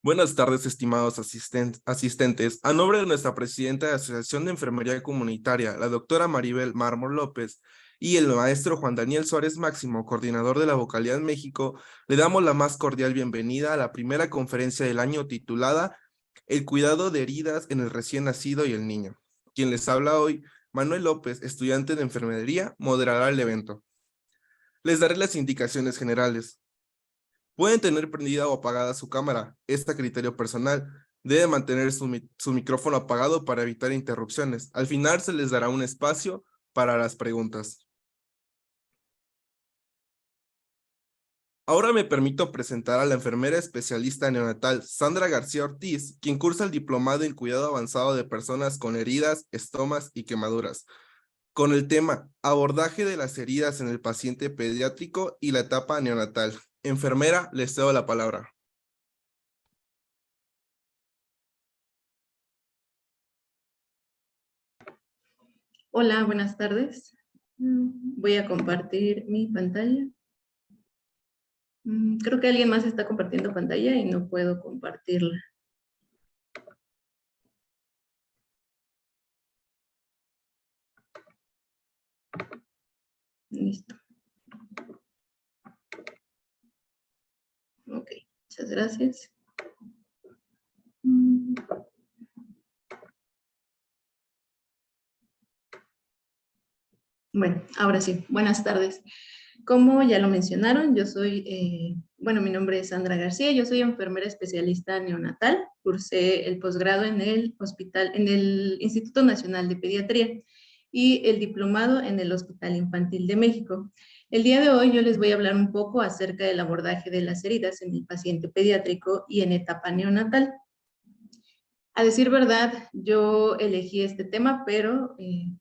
Buenas tardes, estimados asistentes. A nombre de nuestra presidenta de la Asociación de Enfermería Comunitaria, la doctora Maribel Mármol López, y el maestro Juan Daniel Suárez Máximo, coordinador de la Vocalidad México, le damos la más cordial bienvenida a la primera conferencia del año titulada El cuidado de heridas en el recién nacido y el niño. Quien les habla hoy, Manuel López, estudiante de enfermería, moderará el evento. Les daré las indicaciones generales. Pueden tener prendida o apagada su cámara, a criterio personal. Debe mantener su micrófono apagado para evitar interrupciones. Al final se les dará un espacio para las preguntas. Ahora me permito presentar a la enfermera especialista neonatal Sandra García Ortiz, quien cursa el diplomado en cuidado avanzado de personas con heridas, estomas y quemaduras, con el tema Abordaje de las heridas en el paciente pediátrico y la etapa neonatal. Enfermera, les cedo la palabra. Hola, buenas tardes. Voy a compartir mi pantalla. Creo que alguien más está compartiendo pantalla y no puedo compartirla. Listo. Ok, muchas gracias. Bueno, ahora sí, buenas tardes. Como ya lo mencionaron, yo soy, mi nombre es Sandra García, yo soy enfermera especialista neonatal, cursé el posgrado en el Instituto Nacional de Pediatría y el diplomado en el Hospital Infantil de México. El día de hoy yo les voy a hablar un poco acerca del abordaje de las heridas en el paciente pediátrico y en etapa neonatal. A decir verdad, yo elegí este tema, pero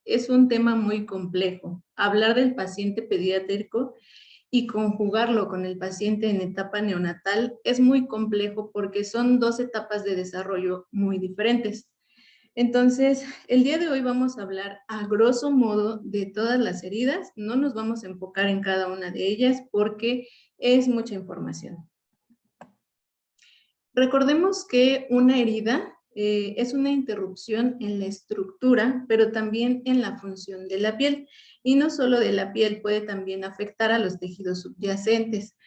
es un tema muy complejo. Hablar del paciente pediátrico y conjugarlo con el paciente en etapa neonatal es muy complejo porque son dos etapas de desarrollo muy diferentes. Entonces, el día de hoy vamos a hablar a grosso modo de todas las heridas. No nos vamos a enfocar en cada una de ellas porque es mucha información. Recordemos que una herida es una interrupción en la estructura, pero también en la función de la piel. Y no solo de la piel, puede también afectar a los tejidos subyacentes.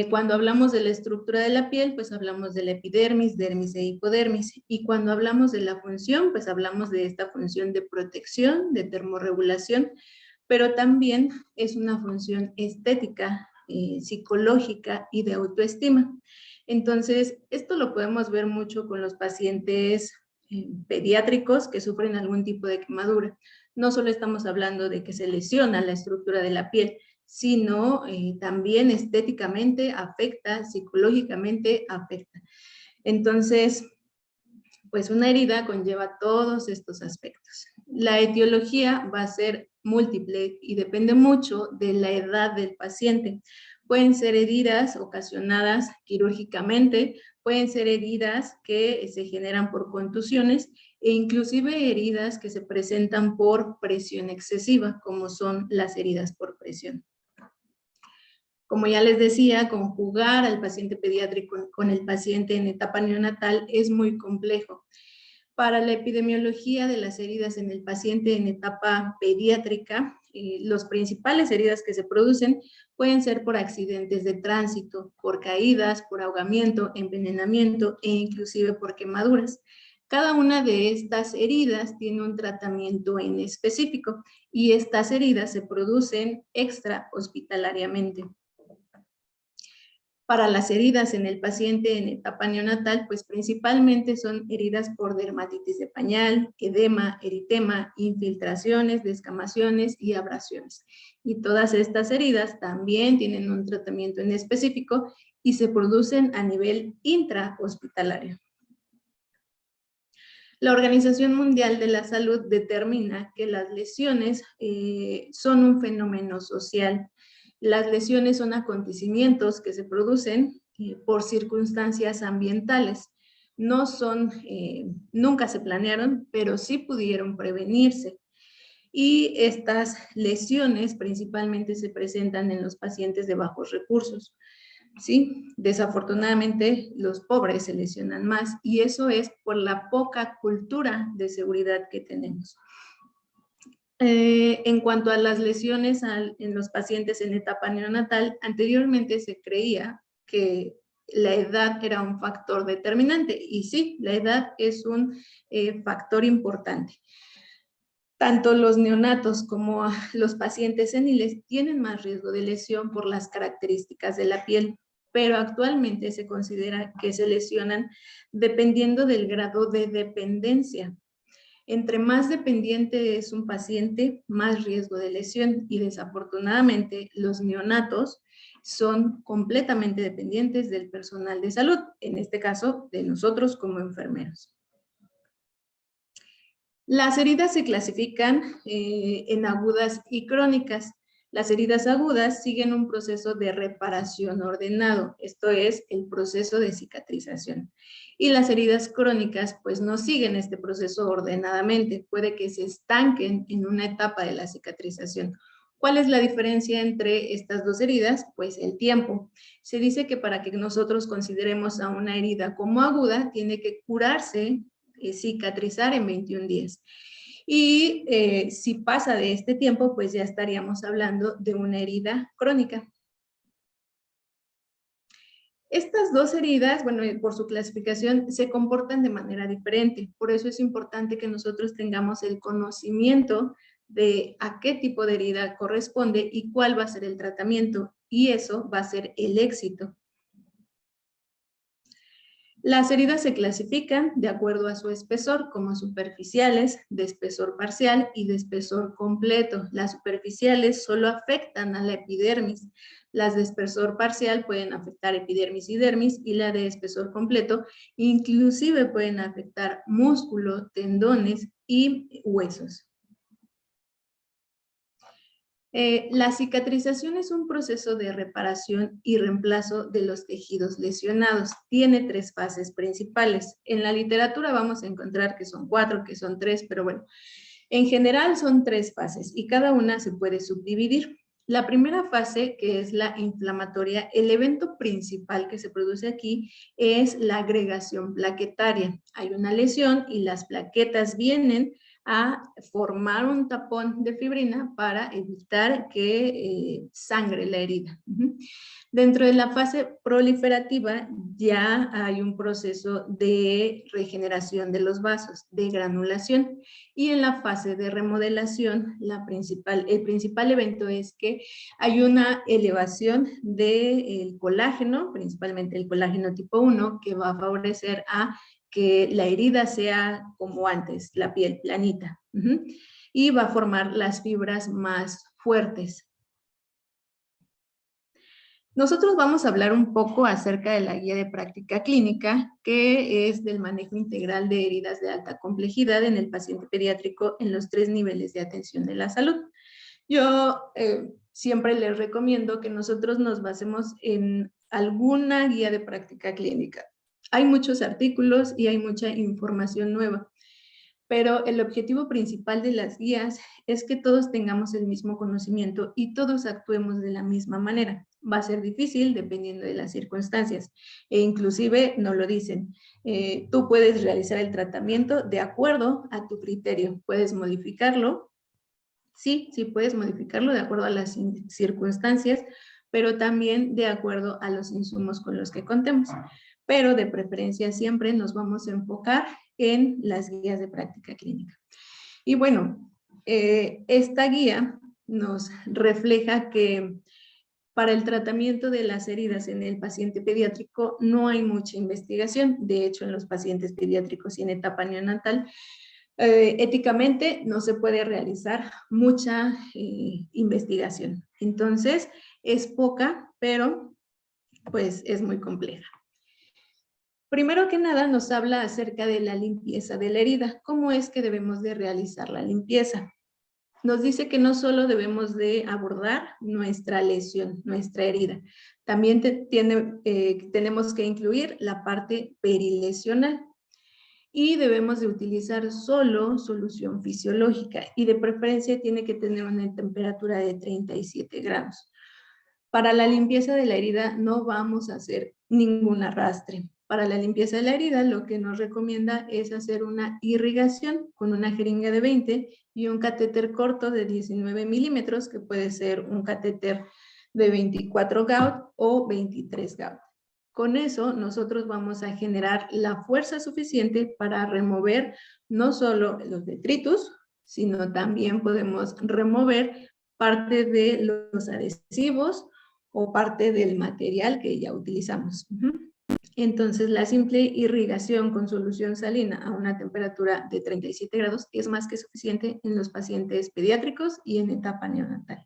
Cuando hablamos de la estructura de la piel, pues hablamos de la epidermis, dermis e hipodermis. Y cuando hablamos de la función, pues hablamos de esta función de protección, de termorregulación, pero también es una función estética, psicológica y de autoestima. Entonces, esto lo podemos ver mucho con los pacientes pediátricos que sufren algún tipo de quemadura. No solo estamos hablando de que se lesiona la estructura de la piel, sino también estéticamente afecta, psicológicamente afecta. Entonces, pues una herida conlleva todos estos aspectos. La etiología va a ser múltiple y depende mucho de la edad del paciente. Pueden ser heridas ocasionadas quirúrgicamente, pueden ser heridas que se generan por contusiones e inclusive heridas que se presentan por presión excesiva, como son las heridas por presión. Como ya les decía, conjugar al paciente pediátrico con el paciente en etapa neonatal es muy complejo. Para la epidemiología de las heridas en el paciente en etapa pediátrica, las principales heridas que se producen pueden ser por accidentes de tránsito, por caídas, por ahogamiento, envenenamiento e inclusive por quemaduras. Cada una de estas heridas tiene un tratamiento en específico y estas heridas se producen extrahospitalariamente. Para las heridas en el paciente en etapa neonatal, pues principalmente son heridas por dermatitis de pañal, edema, eritema, infiltraciones, descamaciones y abrasiones. Y todas estas heridas también tienen un tratamiento en específico y se producen a nivel intrahospitalario. La Organización Mundial de la Salud determina que las lesiones son un fenómeno social. Las lesiones son acontecimientos que se producen por circunstancias ambientales. No son, nunca se planearon, pero sí pudieron prevenirse. Y estas lesiones principalmente se presentan en los pacientes de bajos recursos. ¿sí? Desafortunadamente, los pobres se lesionan más y eso es por la poca cultura de seguridad que tenemos. En cuanto a las lesiones en los pacientes en etapa neonatal, anteriormente se creía que la edad era un factor determinante y sí, la edad es un factor importante. Tanto los neonatos como los pacientes seniles tienen más riesgo de lesión por las características de la piel, pero actualmente se considera que se lesionan dependiendo del grado de dependencia. Entre más dependiente es un paciente, más riesgo de lesión y desafortunadamente los neonatos son completamente dependientes del personal de salud, en este caso de nosotros como enfermeros. Las heridas se clasifican en agudas y crónicas. Las heridas agudas siguen un proceso de reparación ordenado, esto es el proceso de cicatrización. Y las heridas crónicas pues no siguen este proceso ordenadamente, puede que se estanquen en una etapa de la cicatrización. ¿Cuál es la diferencia entre estas dos heridas? Pues el tiempo. Se dice que para que nosotros consideremos a una herida como aguda, tiene que curarse, cicatrizar en 21 días. Y si pasa de este tiempo, pues ya estaríamos hablando de una herida crónica. Estas dos heridas, bueno, por su clasificación, se comportan de manera diferente. Por eso es importante que nosotros tengamos el conocimiento de a qué tipo de herida corresponde y cuál va a ser el tratamiento. Y eso va a ser el éxito. Las heridas se clasifican de acuerdo a su espesor, como superficiales, de espesor parcial y de espesor completo. Las superficiales solo afectan a la epidermis. Las de espesor parcial pueden afectar epidermis y dermis, y la de espesor completo inclusive pueden afectar músculo, tendones y huesos. La cicatrización es un proceso de reparación y reemplazo de los tejidos lesionados. Tiene 3 fases principales. En la literatura vamos a encontrar que son 4, que son 3, pero bueno, en general son 3 fases y cada una se puede subdividir. La primera fase, que es la inflamatoria, el evento principal que se produce aquí es la agregación plaquetaria. Hay una lesión y las plaquetas vienen a formar un tapón de fibrina para evitar que sangre la herida. Dentro de la fase proliferativa ya hay un proceso de regeneración de los vasos, de granulación, y en la fase de remodelación el principal evento es que hay una elevación del colágeno, principalmente el colágeno tipo 1, que va a favorecer a que la herida sea como antes, la piel planita, y va a formar las fibras más fuertes. Nosotros vamos a hablar un poco acerca de la guía de práctica clínica, que es del manejo integral de heridas de alta complejidad en el paciente pediátrico en los 3 niveles de atención de la salud. Yo siempre les recomiendo que nosotros nos basemos en alguna guía de práctica clínica. Hay muchos artículos y hay mucha información nueva, pero el objetivo principal de las guías es que todos tengamos el mismo conocimiento y todos actuemos de la misma manera. Va a ser difícil dependiendo de las circunstancias e inclusive nos lo dicen. Tú puedes realizar el tratamiento de acuerdo a tu criterio, puedes modificarlo. Sí, puedes modificarlo de acuerdo a las circunstancias, pero también de acuerdo a los insumos con los que contemos. Pero de preferencia siempre nos vamos a enfocar en las guías de práctica clínica. Y bueno, esta guía nos refleja que para el tratamiento de las heridas en el paciente pediátrico no hay mucha investigación. De hecho, en los pacientes pediátricos y en etapa neonatal, éticamente no se puede realizar mucha investigación. Entonces, es poca, pero pues es muy compleja. Primero que nada nos habla acerca de la limpieza de la herida. ¿Cómo es que debemos de realizar la limpieza? Nos dice que no solo debemos de abordar nuestra lesión, nuestra herida, también tenemos que incluir la parte perilesional y debemos de utilizar solo solución fisiológica y de preferencia tiene que tener una temperatura de 37 grados. Para la limpieza de la herida no vamos a hacer ningún arrastre. Para la limpieza de la herida lo que nos recomienda es hacer una irrigación con una jeringa de 20 y un catéter corto de 19 milímetros, que puede ser un catéter de 24 Gauss o 23 Gauss. Con eso nosotros vamos a generar la fuerza suficiente para remover no solo los detritus, sino también podemos remover parte de los adhesivos o parte del material que ya utilizamos. Entonces, la simple irrigación con solución salina a una temperatura de 37 grados es más que suficiente en los pacientes pediátricos y en etapa neonatal.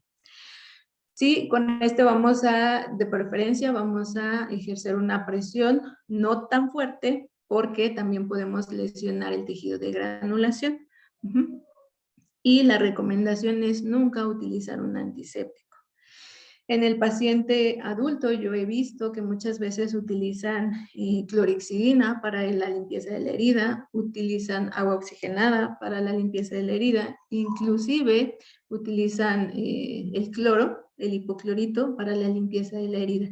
Sí, con este de preferencia, vamos a ejercer una presión no tan fuerte porque también podemos lesionar el tejido de granulación. Y la recomendación es nunca utilizar un antiséptico. En el paciente adulto yo he visto que muchas veces utilizan clorexidina para la limpieza de la herida, utilizan agua oxigenada para la limpieza de la herida, inclusive utilizan el cloro, el hipoclorito, para la limpieza de la herida.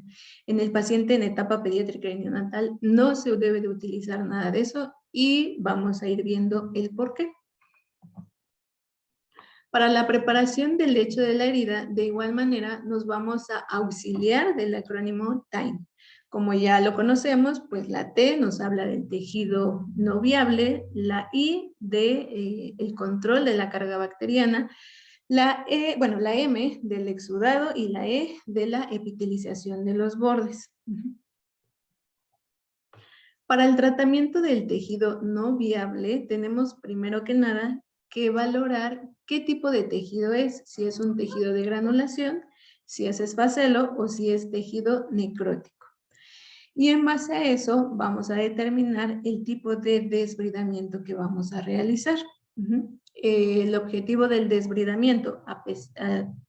En el paciente en etapa pediátrica y neonatal no se debe de utilizar nada de eso y vamos a ir viendo el por qué. Para la preparación del lecho de la herida, de igual manera, nos vamos a auxiliar del acrónimo TIME. Como ya lo conocemos, pues la T nos habla del tejido no viable, la I de el control de la carga bacteriana, la M del exudado y la E de la epitelización de los bordes. Para el tratamiento del tejido no viable, tenemos primero que nada que valorar qué tipo de tejido es, si es un tejido de granulación, si es esfacelo o si es tejido necrótico. Y en base a eso vamos a determinar el tipo de desbridamiento que vamos a realizar. El objetivo del desbridamiento,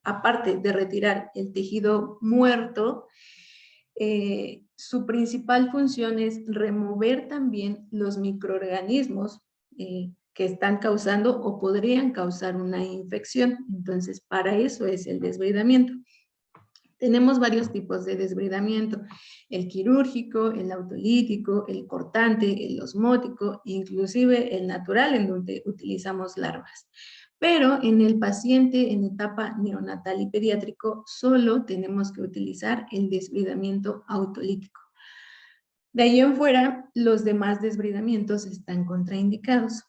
aparte de retirar el tejido muerto, su principal función es remover también los microorganismos que están causando o podrían causar una infección. Entonces, para eso es el desbridamiento. Tenemos varios tipos de desbridamiento: el quirúrgico, el autolítico, el cortante, el osmótico, inclusive el natural, en donde utilizamos larvas. Pero en el paciente en etapa neonatal y pediátrico solo tenemos que utilizar el desbridamiento autolítico. De ahí en fuera, los demás desbridamientos están contraindicados.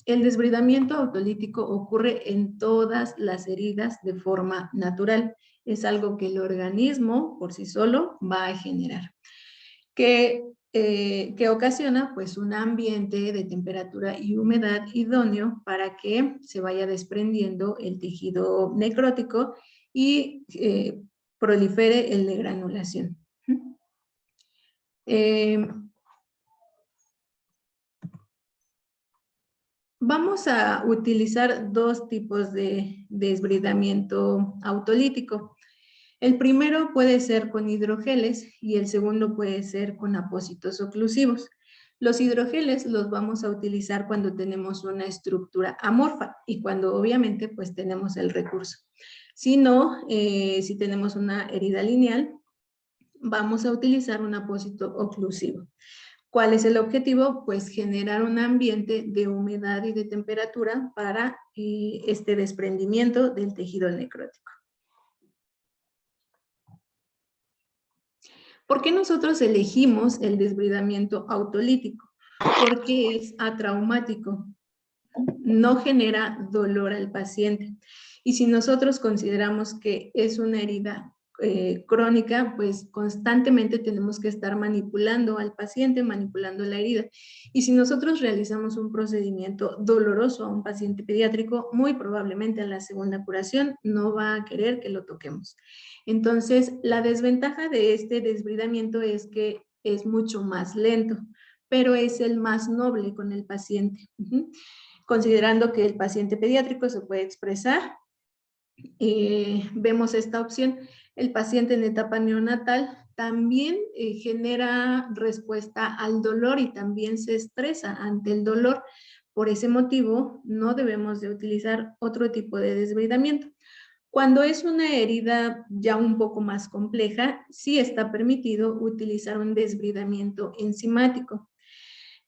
El desbridamiento autolítico ocurre en todas las heridas de forma natural. Es algo que el organismo por sí solo va a generar. Que ocasiona pues un ambiente de temperatura y humedad idóneo para que se vaya desprendiendo el tejido necrótico y prolifere el de granulación. Vamos a utilizar dos tipos de desbridamiento autolítico. El primero puede ser con hidrogeles y el segundo puede ser con apósitos oclusivos. Los hidrogeles los vamos a utilizar cuando tenemos una estructura amorfa y cuando obviamente pues tenemos el recurso. Si no, si tenemos una herida lineal, vamos a utilizar un apósito oclusivo. ¿Cuál es el objetivo? Pues generar un ambiente de humedad y de temperatura para este desprendimiento del tejido necrótico. ¿Por qué nosotros elegimos el desbridamiento autolítico? Porque es atraumático, no genera dolor al paciente. Y si nosotros consideramos que es una herida crónica, pues constantemente tenemos que estar manipulando al paciente, manipulando la herida. Y si nosotros realizamos un procedimiento doloroso a un paciente pediátrico, muy probablemente a la segunda curación no va a querer que lo toquemos. Entonces, la desventaja de este desbridamiento es que es mucho más lento, pero es el más noble con el paciente. Considerando que el paciente pediátrico se puede expresar, vemos esta opción. El paciente en etapa neonatal también genera respuesta al dolor y también se estresa ante el dolor. Por ese motivo, no debemos de utilizar otro tipo de desbridamiento. Cuando es una herida ya un poco más compleja, sí está permitido utilizar un desbridamiento enzimático.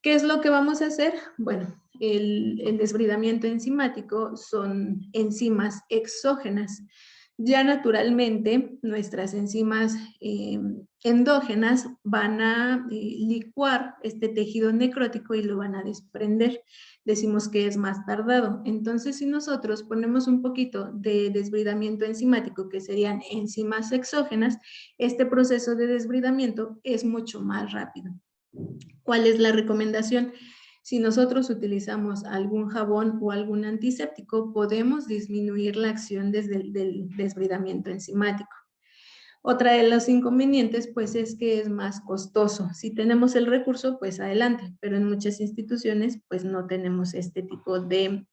¿Qué es lo que vamos a hacer? Bueno, el desbridamiento enzimático son enzimas exógenas. Ya naturalmente nuestras enzimas endógenas van a licuar este tejido necrótico y lo van a desprender. Decimos que es más tardado. Entonces, si nosotros ponemos un poquito de desbridamiento enzimático, que serían enzimas exógenas, este proceso de desbridamiento es mucho más rápido. ¿Cuál es la recomendación? Si nosotros utilizamos algún jabón o algún antiséptico, podemos disminuir la acción desde el desbridamiento enzimático. Otra de los inconvenientes, pues, es que es más costoso. Si tenemos el recurso, pues adelante, pero en muchas instituciones, pues no tenemos este tipo de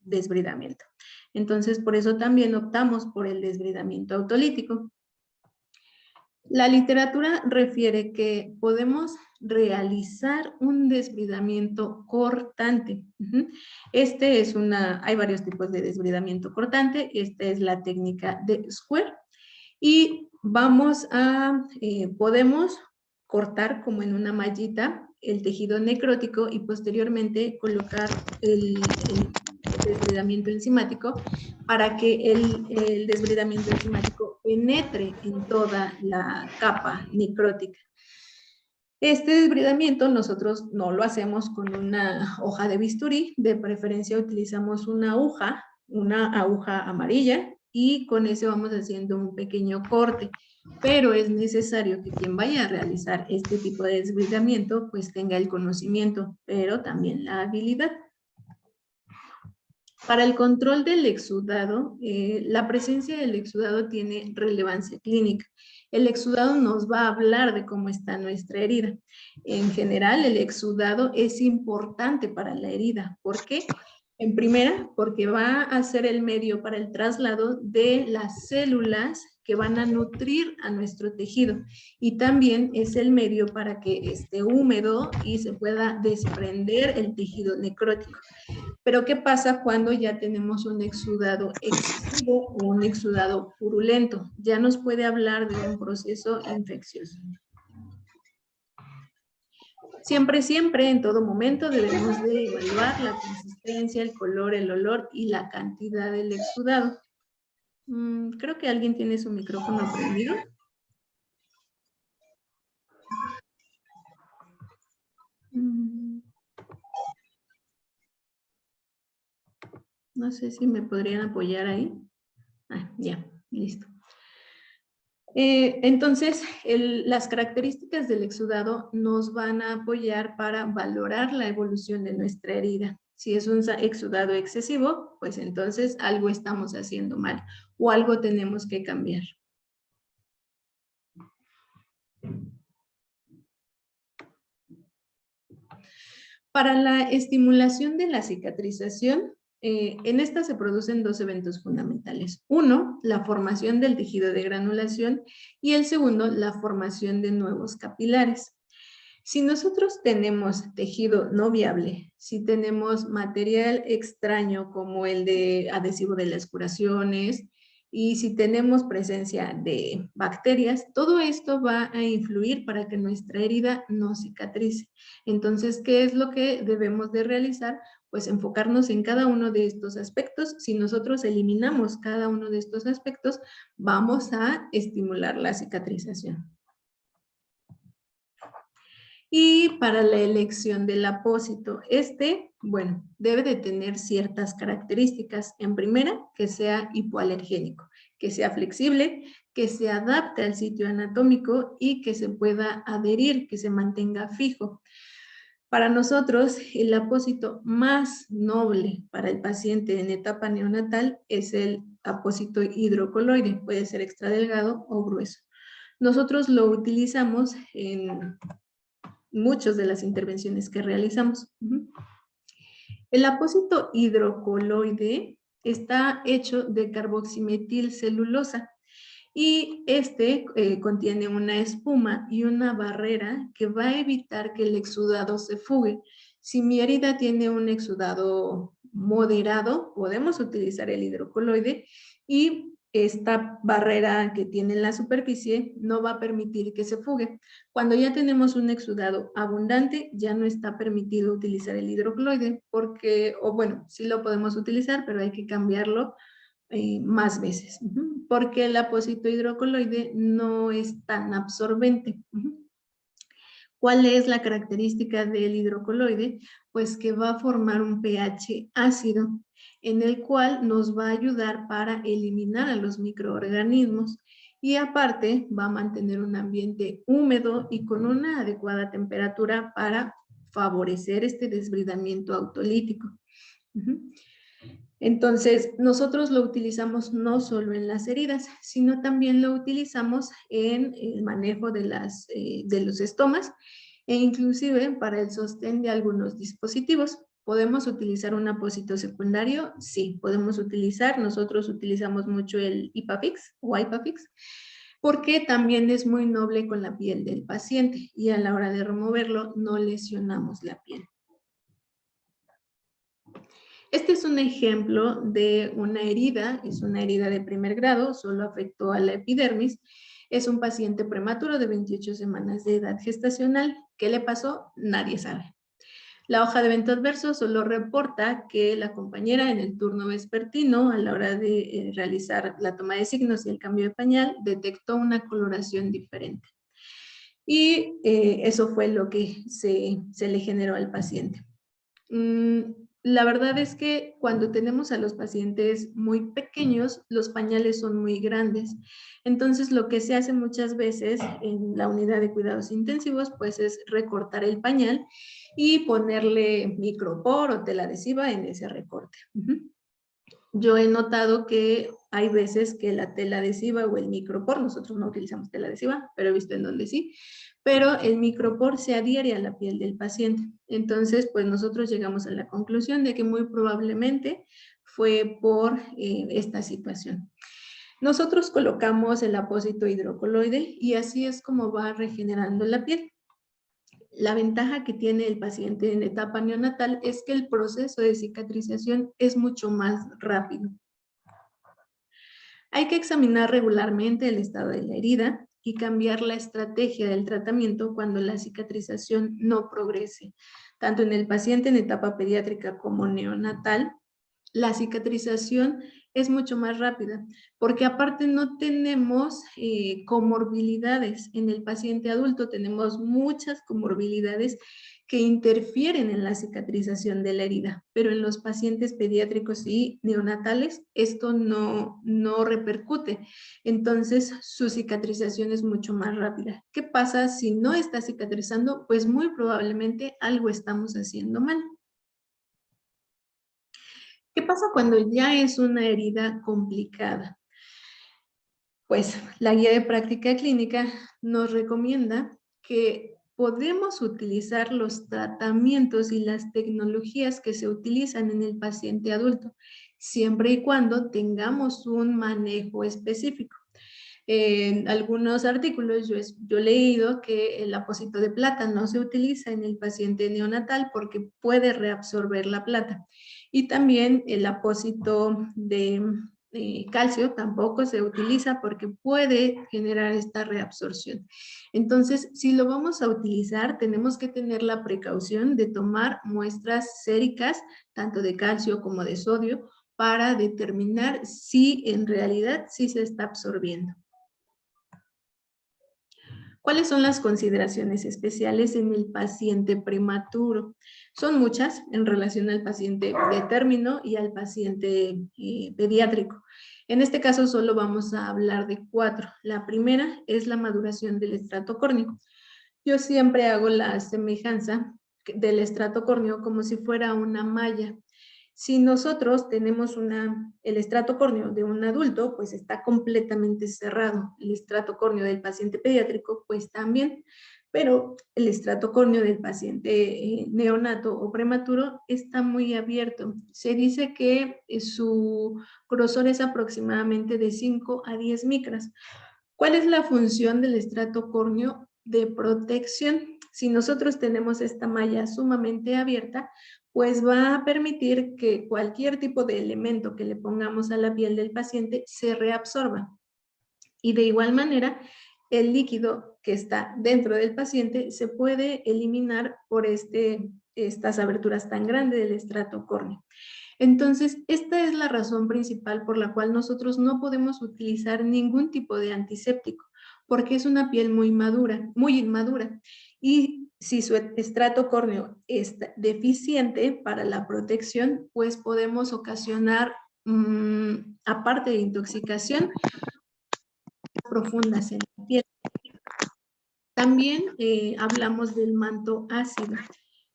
desbridamiento. Entonces, por eso también optamos por el desbridamiento autolítico. La literatura refiere que podemos realizar un desbridamiento cortante. Hay varios tipos de desbridamiento cortante. Esta es la técnica de Square. Y podemos cortar como en una mallita el tejido necrótico y posteriormente colocar el desbridamiento enzimático para que el desbridamiento enzimático penetre en toda la capa necrótica. Este desbridamiento nosotros no lo hacemos con una hoja de bisturí, de preferencia utilizamos una aguja amarilla, y con eso vamos haciendo un pequeño corte, pero es necesario que quien vaya a realizar este tipo de desbridamiento pues tenga el conocimiento, pero también la habilidad. Para el control del exudado, la presencia del exudado tiene relevancia clínica. El exudado nos va a hablar de cómo está nuestra herida. En general, el exudado es importante para la herida. ¿Por qué? En primera, porque va a ser el medio para el traslado de las células que van a nutrir a nuestro tejido, y también es el medio para que esté húmedo y se pueda desprender el tejido necrótico. Pero ¿qué pasa cuando ya tenemos un exudado excesivo o un exudado purulento? Ya nos puede hablar de un proceso infeccioso. Siempre, en todo momento, debemos de evaluar la consistencia, el color, el olor y la cantidad del exudado. Creo que alguien tiene su micrófono prendido. No sé si me podrían apoyar ahí. Ya, listo. Entonces, las características del exudado nos van a apoyar para valorar la evolución de nuestra herida. Si es un exudado excesivo, pues entonces algo estamos haciendo mal o algo tenemos que cambiar. Para la estimulación de la cicatrización, en esta se producen dos eventos fundamentales. Uno, la formación del tejido de granulación, y el segundo, la formación de nuevos capilares. Si nosotros tenemos tejido no viable, si tenemos material extraño como el de adhesivo de las curaciones, y si tenemos presencia de bacterias, todo esto va a influir para que nuestra herida no cicatrice. Entonces, ¿qué es lo que debemos de realizar? Pues enfocarnos en cada uno de estos aspectos. Si nosotros eliminamos cada uno de estos aspectos, vamos a estimular la cicatrización. Y para la elección del apósito, bueno, debe de tener ciertas características. En primera, que sea hipoalergénico, que sea flexible, que se adapte al sitio anatómico y que se pueda adherir, que se mantenga fijo. Para nosotros, el apósito más noble para el paciente en etapa neonatal es el apósito hidrocoloide, puede ser extra delgado o grueso. Nosotros lo utilizamos en muchas de las intervenciones que realizamos. El apósito hidrocoloide está hecho de carboximetilcelulosa, y contiene una espuma y una barrera que va a evitar que el exudado se fugue. Si mi herida tiene un exudado moderado, podemos utilizar el hidrocoloide y esta barrera que tiene en la superficie no va a permitir que se fugue. Cuando ya tenemos un exudado abundante, ya no está permitido utilizar el hidrocoloide porque, o bueno, sí lo podemos utilizar, pero hay que cambiarlo más veces, porque el apósito hidrocoloide no es tan absorbente. ¿Cuál es la característica del hidrocoloide? Pues que va a formar un pH ácido, en el cual nos va a ayudar para eliminar a los microorganismos y aparte va a mantener un ambiente húmedo y con una adecuada temperatura para favorecer este desbridamiento autolítico. Entonces, nosotros lo utilizamos no solo en las heridas, sino también lo utilizamos en el manejo de los estomas e inclusive para el sostén de algunos dispositivos. ¿Podemos utilizar un apósito secundario? Sí, podemos utilizar. Nosotros utilizamos mucho el IPAFIX o IPAFIX porque también es muy noble con la piel del paciente y a la hora de removerlo no lesionamos la piel. Este es un ejemplo de una herida, es una herida de primer grado, solo afectó a la epidermis. Es un paciente prematuro de 28 semanas de edad gestacional. ¿Qué le pasó? Nadie sabe. La hoja de evento adverso solo reporta que la compañera en el turno vespertino, a la hora de realizar la toma de signos y el cambio de pañal, detectó una coloración diferente. Y eso fue lo que se le generó al paciente. La verdad es que cuando tenemos a los pacientes muy pequeños, los pañales son muy grandes. Entonces, lo que se hace muchas veces en la unidad de cuidados intensivos, pues es recortar el pañal y ponerle micropor o tela adhesiva en ese recorte. Yo he notado que hay veces que la tela adhesiva o el micropor, nosotros no utilizamos tela adhesiva, pero he visto en donde sí, pero el micropor se adhiere a la piel del paciente. Entonces, pues nosotros llegamos a la conclusión de que muy probablemente fue por esta situación. Nosotros colocamos el apósito hidrocoloide y así es como va regenerando la piel. La ventaja que tiene el paciente en etapa neonatal es que el proceso de cicatrización es mucho más rápido. Hay que examinar regularmente el estado de la herida y cambiar la estrategia del tratamiento cuando la cicatrización no progrese. Tanto en el paciente en etapa pediátrica como neonatal, la cicatrización es mucho más rápida, porque aparte no tenemos comorbilidades. En el paciente adulto tenemos muchas comorbilidades que interfieren en la cicatrización de la herida, pero en los pacientes pediátricos y neonatales esto no repercute. Entonces, su cicatrización es mucho más rápida. ¿Qué pasa si no está cicatrizando? Pues muy probablemente algo estamos haciendo mal. ¿Qué pasa cuando ya es una herida complicada? Pues la guía de práctica clínica nos recomienda que podemos utilizar los tratamientos y las tecnologías que se utilizan en el paciente adulto, siempre y cuando tengamos un manejo específico. En algunos artículos yo he leído que el apósito de plata no se utiliza en el paciente neonatal porque puede reabsorber la plata. Y también el apósito de calcio tampoco se utiliza porque puede generar esta reabsorción. Entonces, si lo vamos a utilizar, tenemos que tener la precaución de tomar muestras séricas, tanto de calcio como de sodio, para determinar si en realidad sí se está absorbiendo. ¿Cuáles son las consideraciones especiales en el paciente prematuro? Son muchas en relación al paciente de término y al paciente pediátrico. En este caso solo vamos a hablar de 4. La primera es la maduración del estrato córneo. Yo siempre hago la semejanza del estrato córneo como si fuera una malla. Si nosotros tenemos el estrato córneo de un adulto, pues está completamente cerrado. El estrato córneo del paciente pediátrico, pues también. Pero el estrato córneo del paciente neonato o prematuro está muy abierto. Se dice que su grosor es aproximadamente de 5 a 10 micras. ¿Cuál es la función del estrato córneo? De protección. Si nosotros tenemos esta malla sumamente abierta, pues va a permitir que cualquier tipo de elemento que le pongamos a la piel del paciente se reabsorba. Y de igual manera, el líquido que está dentro del paciente se puede eliminar por estas aberturas tan grandes del estrato córneo. Entonces, esta es la razón principal por la cual nosotros no podemos utilizar ningún tipo de antiséptico, porque es una piel muy madura, muy inmadura. Y si su estrato córneo es deficiente para la protección, pues podemos ocasionar, aparte de intoxicación, profundas en la piel. También hablamos del manto ácido.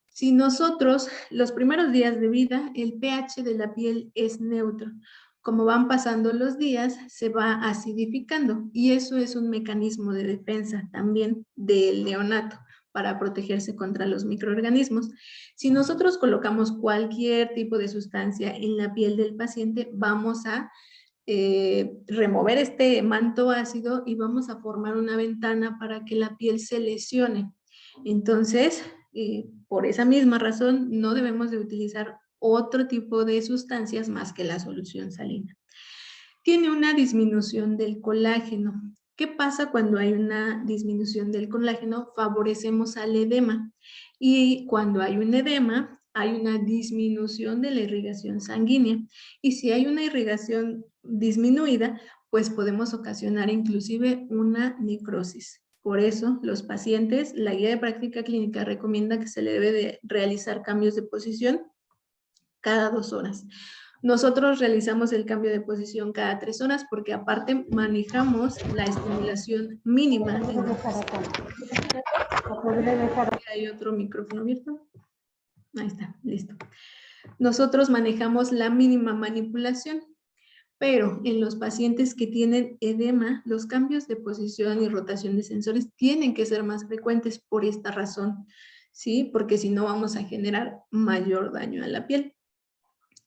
Si nosotros, los primeros días de vida, el pH de la piel es neutro. Como van pasando los días, se va acidificando y eso es un mecanismo de defensa también del neonato para protegerse contra los microorganismos. Si nosotros colocamos cualquier tipo de sustancia en la piel del paciente, vamos a remover este manto ácido y vamos a formar una ventana para que la piel se lesione. Entonces, por esa misma razón, no debemos de utilizar otro tipo de sustancias más que la solución salina. Tiene una disminución del colágeno. ¿Qué pasa cuando hay una disminución del colágeno? Favorecemos al edema. Y cuando hay un edema, hay una disminución de la irrigación sanguínea. Y si hay una irrigación disminuida, pues podemos ocasionar inclusive una necrosis. Por eso, los pacientes, la guía de práctica clínica recomienda que se le debe de realizar cambios de posición cada 2 horas. Nosotros realizamos el cambio de posición cada 3 horas porque aparte manejamos la estimulación mínima. ¿Hay otro micrófono abierto? Ahí está, listo. Nosotros manejamos la mínima manipulación, pero en los pacientes que tienen edema, los cambios de posición y rotación de sensores tienen que ser más frecuentes por esta razón, ¿sí? Porque si no vamos a generar mayor daño a la piel.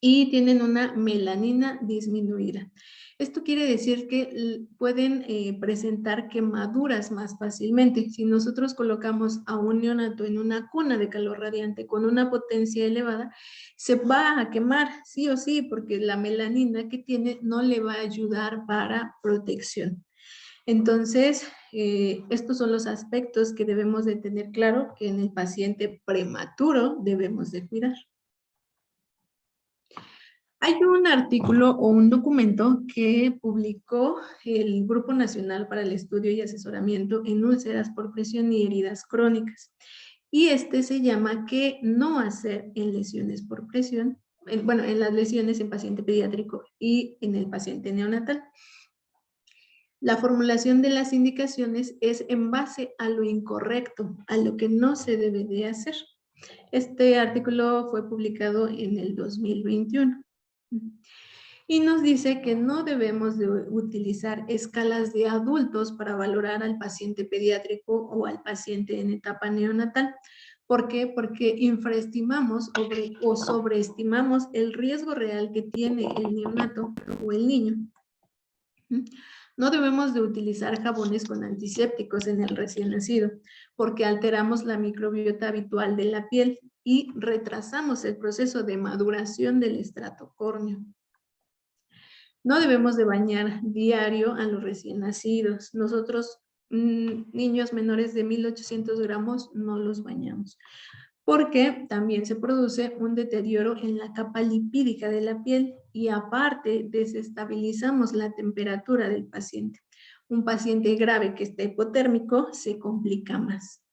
Y tienen una melanina disminuida. Esto quiere decir que pueden presentar quemaduras más fácilmente. Si nosotros colocamos a un neonato en una cuna de calor radiante con una potencia elevada, se va a quemar sí o sí, porque la melanina que tiene no le va a ayudar para protección. Entonces, estos son los aspectos que debemos de tener claro que en el paciente prematuro debemos de cuidar. Hay un artículo o un documento que publicó el Grupo Nacional para el Estudio y Asesoramiento en Úlceras por Presión y Heridas Crónicas. Y este se llama ¿Qué no hacer en lesiones por presión? Bueno, en las lesiones en paciente pediátrico y en el paciente neonatal. La formulación de las indicaciones es en base a lo incorrecto, a lo que no se debe de hacer. Este artículo fue publicado en el 2021. Y nos dice que no debemos de utilizar escalas de adultos para valorar al paciente pediátrico o al paciente en etapa neonatal. ¿Por qué? Porque infraestimamos o sobreestimamos el riesgo real que tiene el neonato o el niño. No debemos de utilizar jabones con antisépticos en el recién nacido, porque alteramos la microbiota habitual de la piel y retrasamos el proceso de maduración del estrato córneo. No debemos de bañar diario a los recién nacidos. Nosotros, niños menores de 1800 gramos, no los bañamos, porque también se produce un deterioro en la capa lipídica de la piel y aparte desestabilizamos la temperatura del paciente. Un paciente grave que está hipotérmico se complica más.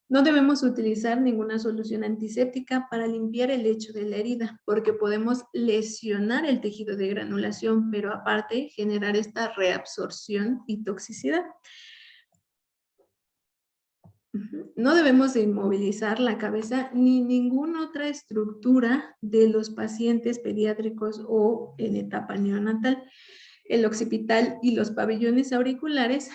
No debemos utilizar ninguna solución antiséptica para limpiar el lecho de la herida, porque podemos lesionar el tejido de granulación, pero aparte generar esta reabsorción y toxicidad. No debemos de inmovilizar la cabeza ni ninguna otra estructura de los pacientes pediátricos o en etapa neonatal. El occipital y los pabellones auriculares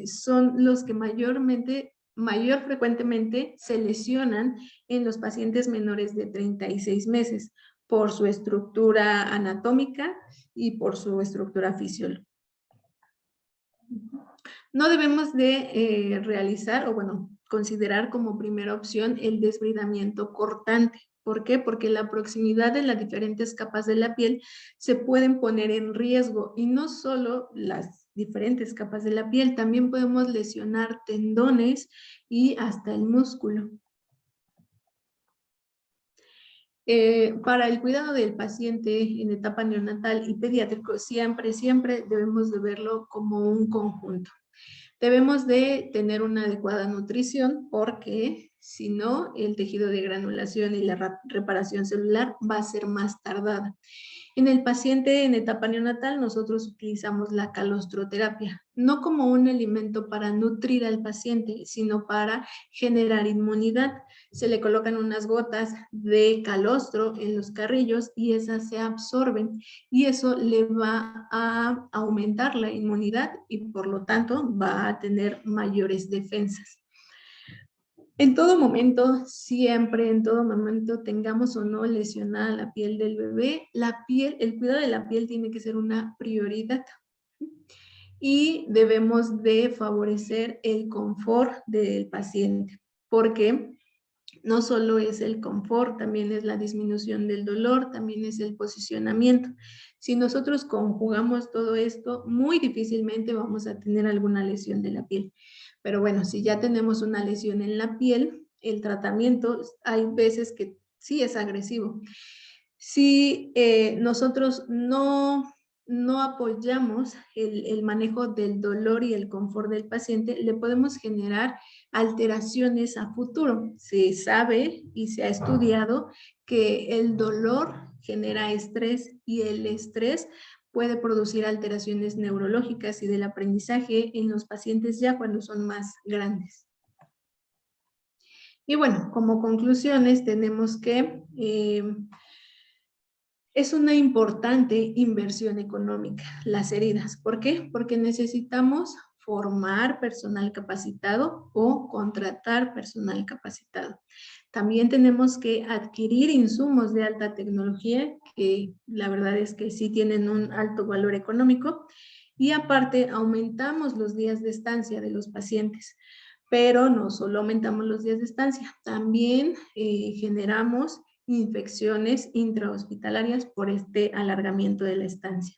son los que mayor frecuentemente se lesionan en los pacientes menores de 36 meses por su estructura anatómica y por su estructura fisiológica. No debemos de realizar, o bueno, considerar como primera opción el desbridamiento cortante. ¿Por qué? Porque la proximidad de las diferentes capas de la piel se pueden poner en riesgo, y no solo las diferentes capas de la piel, también podemos lesionar tendones y hasta el músculo. Para el cuidado del paciente en etapa neonatal y pediátrico, siempre debemos de verlo como un conjunto. Debemos de tener una adecuada nutrición, porque si no, el tejido de granulación y la reparación celular va a ser más tardada. En el paciente en etapa neonatal, nosotros utilizamos la calostroterapia, no como un alimento para nutrir al paciente, sino para generar inmunidad. Se le colocan unas gotas de calostro en los carrillos y esas se absorben, y eso le va a aumentar la inmunidad y por lo tanto va a tener mayores defensas. En todo momento, siempre, en todo momento, tengamos o no lesionada la piel del bebé, el cuidado de la piel tiene que ser una prioridad. Y debemos de favorecer el confort del paciente, porque no solo es el confort, también es la disminución del dolor, también es el posicionamiento. Si nosotros conjugamos todo esto, muy difícilmente vamos a tener alguna lesión de la piel. Pero bueno, si ya tenemos una lesión en la piel, el tratamiento hay veces que sí es agresivo. Si nosotros no apoyamos el manejo del dolor y el confort del paciente, le podemos generar alteraciones a futuro. Se sabe y se ha estudiado que el dolor genera estrés, y el estrés puede producir alteraciones neurológicas y del aprendizaje en los pacientes ya cuando son más grandes. Y bueno, como conclusiones tenemos que es una importante inversión económica las heridas. ¿Por qué? Porque necesitamos formar personal capacitado o contratar personal capacitado. También tenemos que adquirir insumos de alta tecnología, que la verdad es que sí tienen un alto valor económico, y aparte aumentamos los días de estancia de los pacientes. Pero no solo aumentamos los días de estancia, también generamos infecciones intrahospitalarias por este alargamiento de la estancia.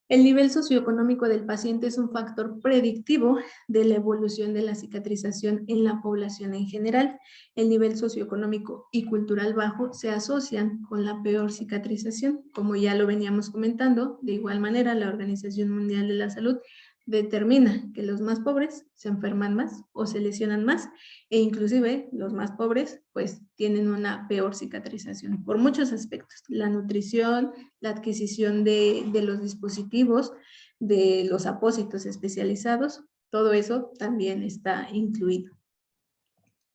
El nivel socioeconómico del paciente es un factor predictivo de la evolución de la cicatrización en la población en general. El nivel socioeconómico y cultural bajo se asocian con la peor cicatrización. Como ya lo veníamos comentando, de igual manera la Organización Mundial de la Salud determina que los más pobres se enferman más o se lesionan más, e inclusive los más pobres pues tienen una peor cicatrización por muchos aspectos: la nutrición, la adquisición de los dispositivos, de los apósitos especializados, todo eso también está incluido.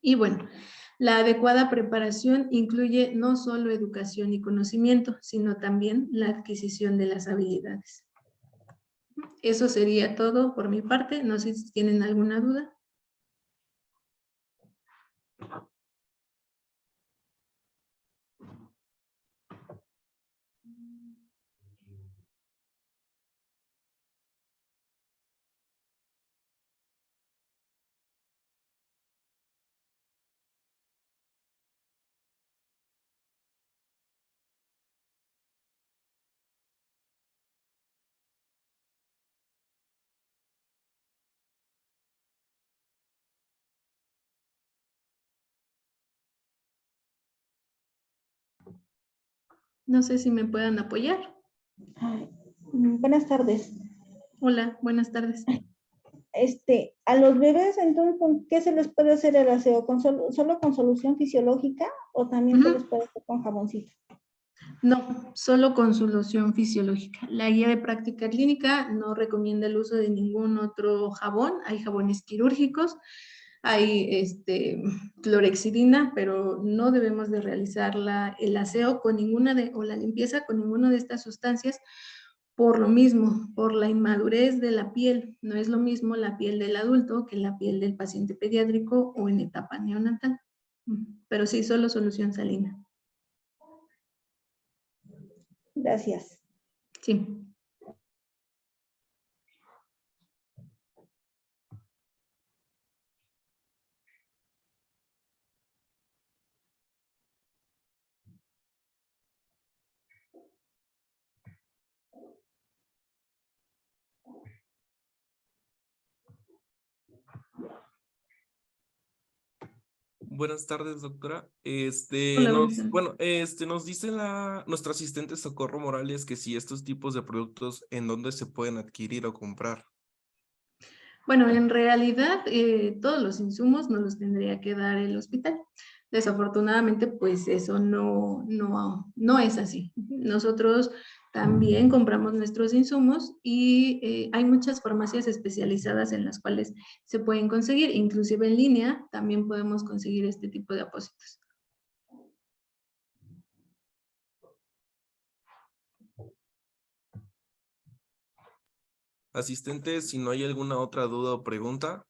Y bueno, la adecuada preparación incluye no solo educación y conocimiento, sino también la adquisición de las habilidades. Eso sería todo por mi parte. No sé si tienen alguna duda. No sé si me puedan apoyar. Buenas tardes. Hola, buenas tardes. A los bebés, entonces, ¿con qué se les puede hacer el aseo? ¿Solo con solución fisiológica o también se les puede hacer con jaboncito? No, solo con solución fisiológica. La guía de práctica clínica no recomienda el uso de ningún otro jabón. Hay jabones quirúrgicos, hay clorexidina, pero no debemos de realizar el aseo con o la limpieza con ninguna de estas sustancias, por lo mismo, por la inmadurez de la piel. No es lo mismo la piel del adulto que la piel del paciente pediátrico o en etapa neonatal. Pero sí, solo solución salina. Gracias. Sí. Buenas tardes, doctora. Hola, buenas tardes. Nos dice nuestra asistente Socorro Morales que si estos tipos de productos en dónde se pueden adquirir o comprar. Bueno, en realidad todos los insumos nos los tendría que dar el hospital. Desafortunadamente, pues eso no es así. Nosotros también compramos nuestros insumos y hay muchas farmacias especializadas en las cuales se pueden conseguir, inclusive en línea también podemos conseguir este tipo de apósitos. Asistente, si no hay alguna otra duda o pregunta.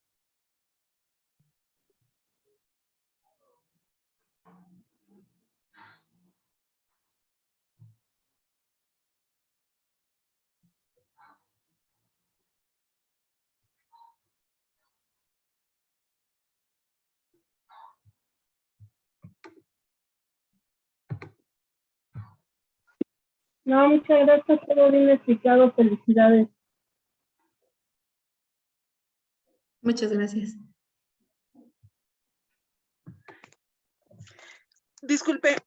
No, muchas gracias, todo bien explicado, felicidades. Muchas gracias. Disculpe,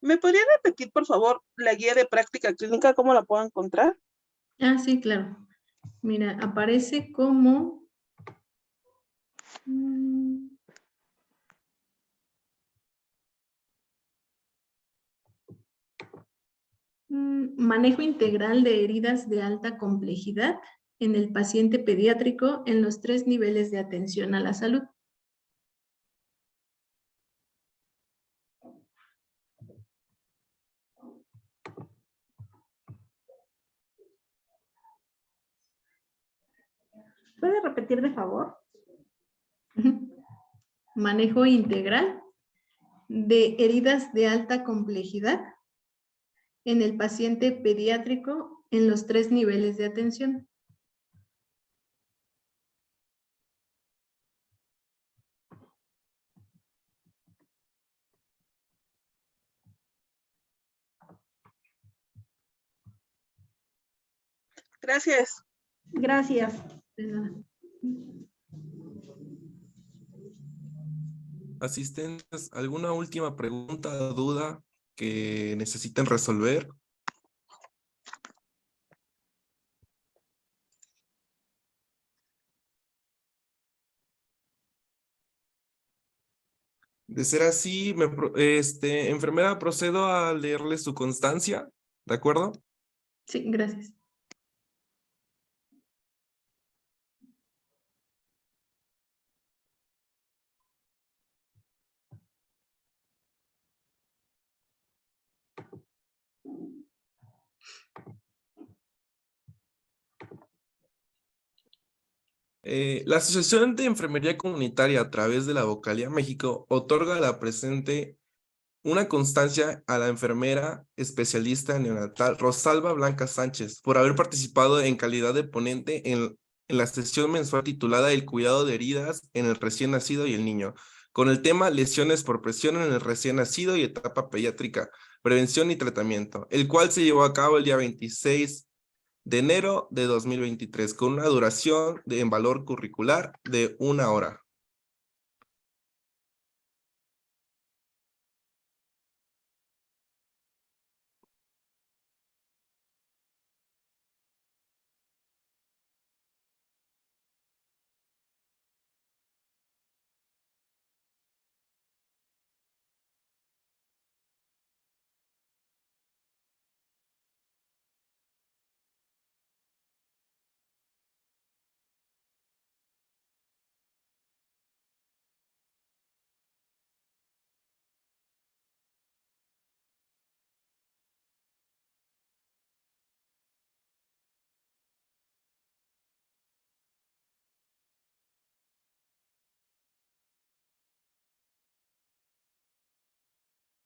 ¿me podría repetir, por favor, la guía de práctica clínica? ¿Cómo la puedo encontrar? Ah, sí, claro. Mira, aparece como... manejo integral de heridas de alta complejidad en el paciente pediátrico en los 3 niveles de atención a la salud. ¿Puede repetir, de favor? Manejo integral de heridas de alta complejidad en el paciente pediátrico en los 3 niveles de atención. Gracias. Gracias. De nada. Asistentes, ¿alguna última pregunta o duda que necesiten resolver? De ser así, enfermera, procedo a leerle su constancia, ¿de acuerdo? Sí, gracias. La Asociación de Enfermería Comunitaria a través de la Vocalía México otorga a la presente una constancia a la enfermera especialista neonatal Rosalba Blanca Sánchez por haber participado en calidad de ponente en la sesión mensual titulada El cuidado de heridas en el recién nacido y el niño, con el tema lesiones por presión en el recién nacido y etapa pediátrica, prevención y tratamiento, el cual se llevó a cabo el día 26 de enero de 2023, con una duración en valor curricular de 1 hora.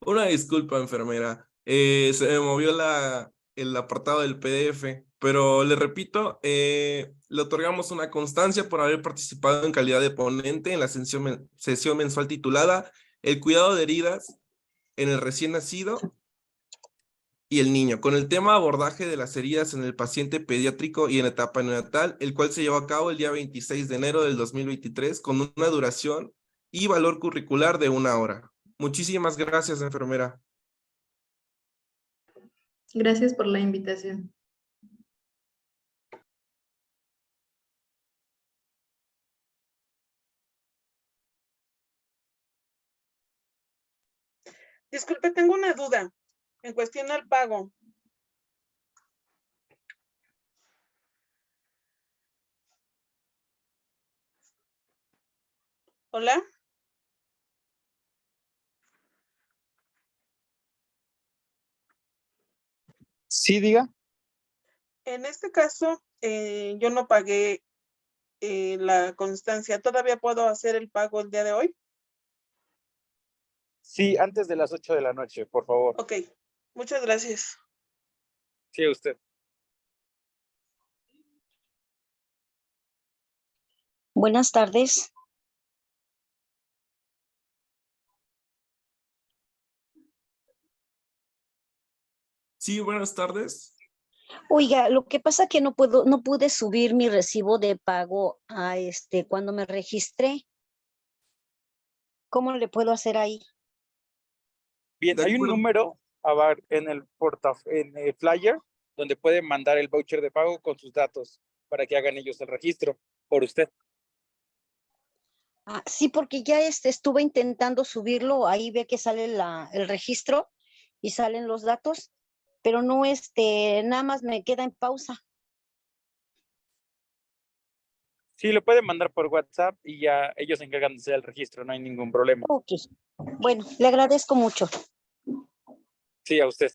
Una disculpa, enfermera. Se me movió el apartado del PDF, pero le repito, le otorgamos una constancia por haber participado en calidad de ponente en la sesión mensual titulada El cuidado de heridas en el recién nacido y el niño, con el tema abordaje de las heridas en el paciente pediátrico y en etapa neonatal, el cual se llevó a cabo el día 26 de enero del 2023, con una duración y valor curricular de 1 hora. Muchísimas gracias, enfermera. Gracias por la invitación. Disculpe, tengo una duda en cuestión al pago. Hola. Sí, diga. En este caso, yo no pagué la constancia. ¿Todavía puedo hacer el pago el día de hoy? Sí, antes de las 8 de la noche, por favor. Ok, muchas gracias. Sí, usted. Buenas tardes. Sí, buenas tardes. Oiga, lo que pasa que no pude subir mi recibo de pago a cuando me registré. ¿Cómo le puedo hacer ahí? Bien, De hay un acuerdo. número en el en el flyer donde puede mandar el voucher de pago con sus datos para que hagan ellos el registro por usted. Ah, sí, porque ya estuve intentando subirlo, ahí ve que sale el registro y salen los datos, pero no, nada más me queda en pausa. Sí, lo puede mandar por WhatsApp y ya ellos se encargan de hacer el registro, no hay ningún problema. Ok, bueno, le agradezco mucho. Sí, a usted.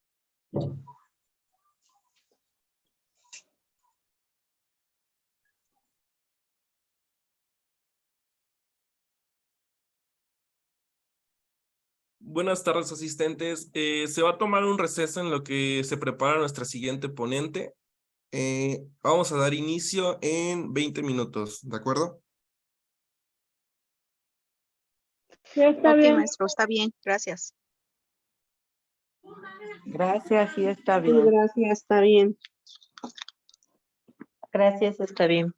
Buenas tardes, asistentes. Se va a tomar un receso en lo que se prepara nuestra siguiente ponente. Vamos a dar inicio en 20 minutos, ¿de acuerdo? Sí, está Ok, bien. maestro, está bien, gracias. Gracias, sí está Sí, bien. gracias, está bien. Gracias, está bien.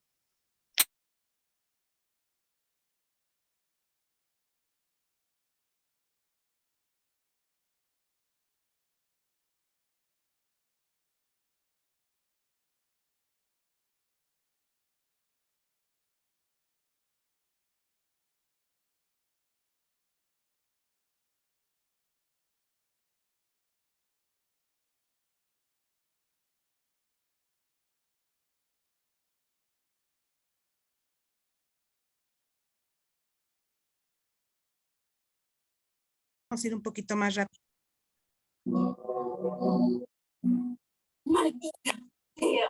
Vamos a ir un poquito más rápido.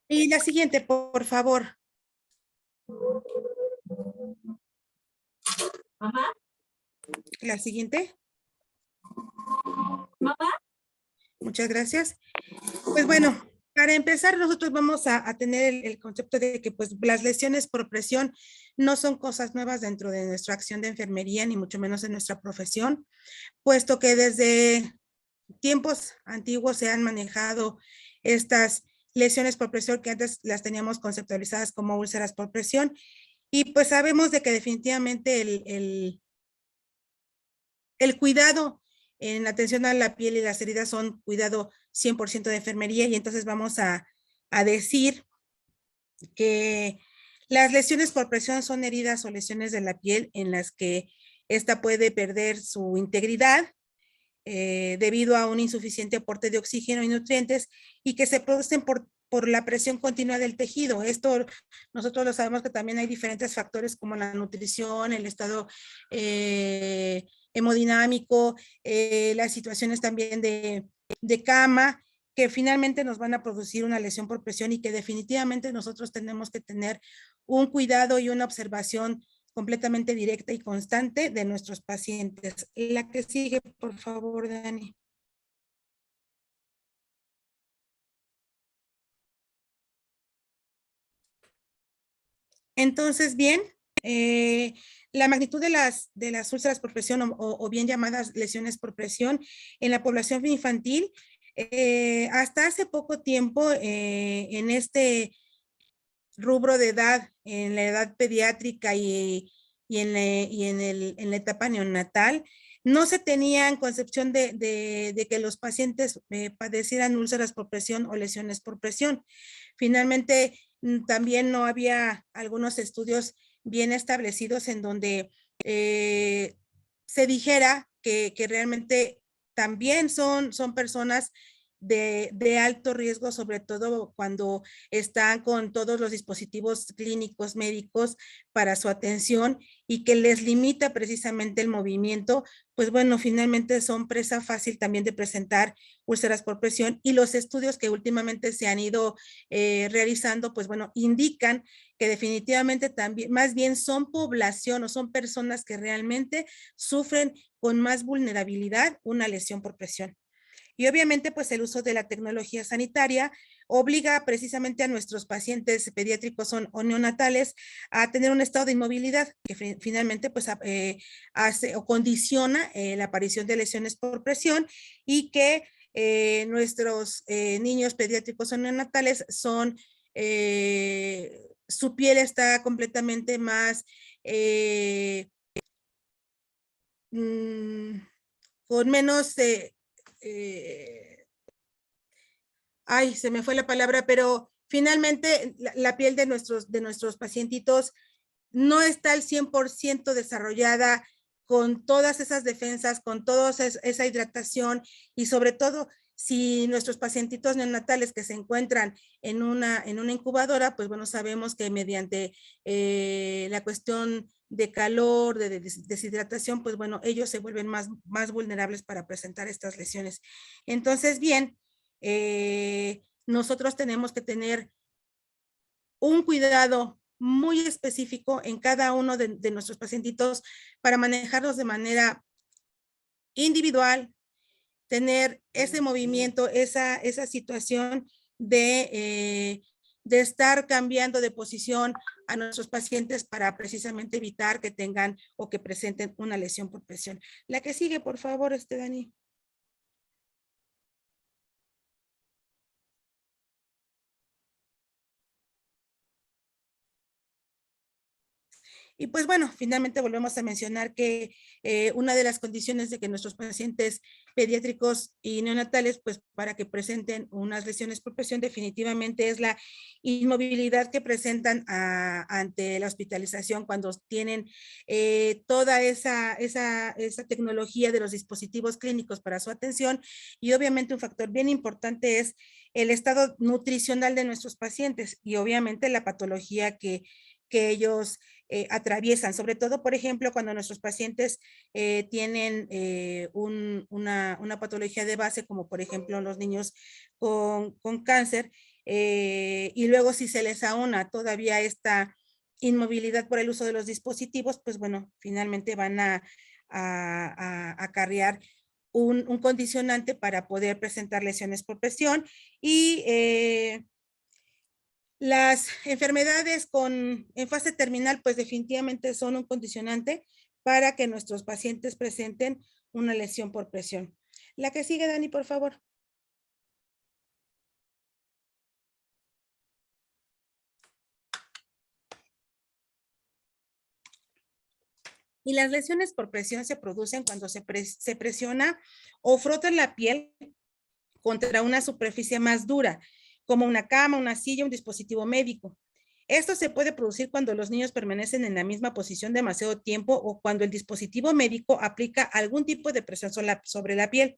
Y la siguiente, por favor. La siguiente. Muchas gracias. Pues bueno, para empezar, nosotros vamos a tener el concepto de que pues las lesiones por presión no son cosas nuevas dentro de nuestra acción de enfermería, ni mucho menos en nuestra profesión, puesto que desde tiempos antiguos se han manejado estas lesiones por presión que antes las teníamos conceptualizadas como úlceras por presión, y pues sabemos de que definitivamente el cuidado en atención a la piel y las heridas son cuidado 100% de enfermería, y entonces vamos a decir que las lesiones por presión son heridas o lesiones de la piel en las que ésta puede perder su integridad debido a un insuficiente aporte de oxígeno y nutrientes, y que se producen por la presión continua del tejido. Esto nosotros lo sabemos que también hay diferentes factores como la nutrición, el estado hemodinámico, las situaciones también de cama, que finalmente nos van a producir una lesión por presión, y que definitivamente nosotros tenemos que tener un cuidado y una observación completamente directa y constante de nuestros pacientes. La que sigue, por favor, Dani. Entonces, bien, la magnitud de las úlceras por presión o bien llamadas lesiones por presión en la población infantil, hasta hace poco tiempo en este rubro de edad, en la edad pediátrica y en la etapa neonatal. No se tenía en concepción de que los pacientes padecieran úlceras por presión o lesiones por presión. Finalmente, también no había algunos estudios bien establecidos en donde se dijera que realmente también son personas de alto riesgo, sobre todo cuando están con todos los dispositivos clínicos médicos para su atención y que les limita precisamente el movimiento, pues bueno, finalmente son presa fácil también de presentar úlceras por presión, y los estudios que últimamente se han ido realizando, pues bueno, indican que definitivamente también, más bien son población o son personas que realmente sufren con más vulnerabilidad una lesión por presión. Y obviamente, pues el uso de la tecnología sanitaria obliga precisamente a nuestros pacientes pediátricos o neonatales a tener un estado de inmovilidad que finalmente pues hace o condiciona la aparición de lesiones por presión, y que nuestros niños pediátricos o neonatales son, su piel está completamente más con menos ay, se me fue la palabra, pero finalmente la piel de nuestros pacientitos no está al 100% desarrollada con todas esas defensas, con toda esa hidratación, y sobre todo si nuestros pacientitos neonatales que se encuentran en una incubadora, pues bueno, sabemos que mediante la cuestión de calor, de deshidratación, pues bueno, ellos se vuelven más vulnerables para presentar estas lesiones. Entonces, bien, nosotros tenemos que tener un cuidado muy específico en cada uno de nuestros pacientitos para manejarlos de manera individual, tener ese movimiento, esa situación de estar cambiando de posición a nuestros pacientes para precisamente evitar que tengan o que presenten una lesión por presión. La que sigue, por favor, Dani. Y pues bueno, finalmente volvemos a mencionar que una de las condiciones de que nuestros pacientes pediátricos y neonatales, pues para que presenten unas lesiones por presión, definitivamente es la inmovilidad que presentan ante la hospitalización cuando tienen toda esa tecnología de los dispositivos clínicos para su atención. Y obviamente un factor bien importante es el estado nutricional de nuestros pacientes y obviamente la patología que ellos atraviesan, sobre todo, por ejemplo, cuando nuestros pacientes tienen una patología de base, como por ejemplo los niños con cáncer, y luego si se les aúna todavía esta inmovilidad por el uso de los dispositivos, pues bueno, finalmente van a acarrear un condicionante para poder presentar lesiones por presión. Y las enfermedades en fase terminal, pues definitivamente son un condicionante para que nuestros pacientes presenten una lesión por presión. La que sigue, Dani, por favor. Y las lesiones por presión se producen cuando se presiona o frota la piel contra una superficie más dura, como una cama, una silla, un dispositivo médico. Esto se puede producir cuando los niños permanecen en la misma posición demasiado tiempo o cuando el dispositivo médico aplica algún tipo de presión sobre la piel.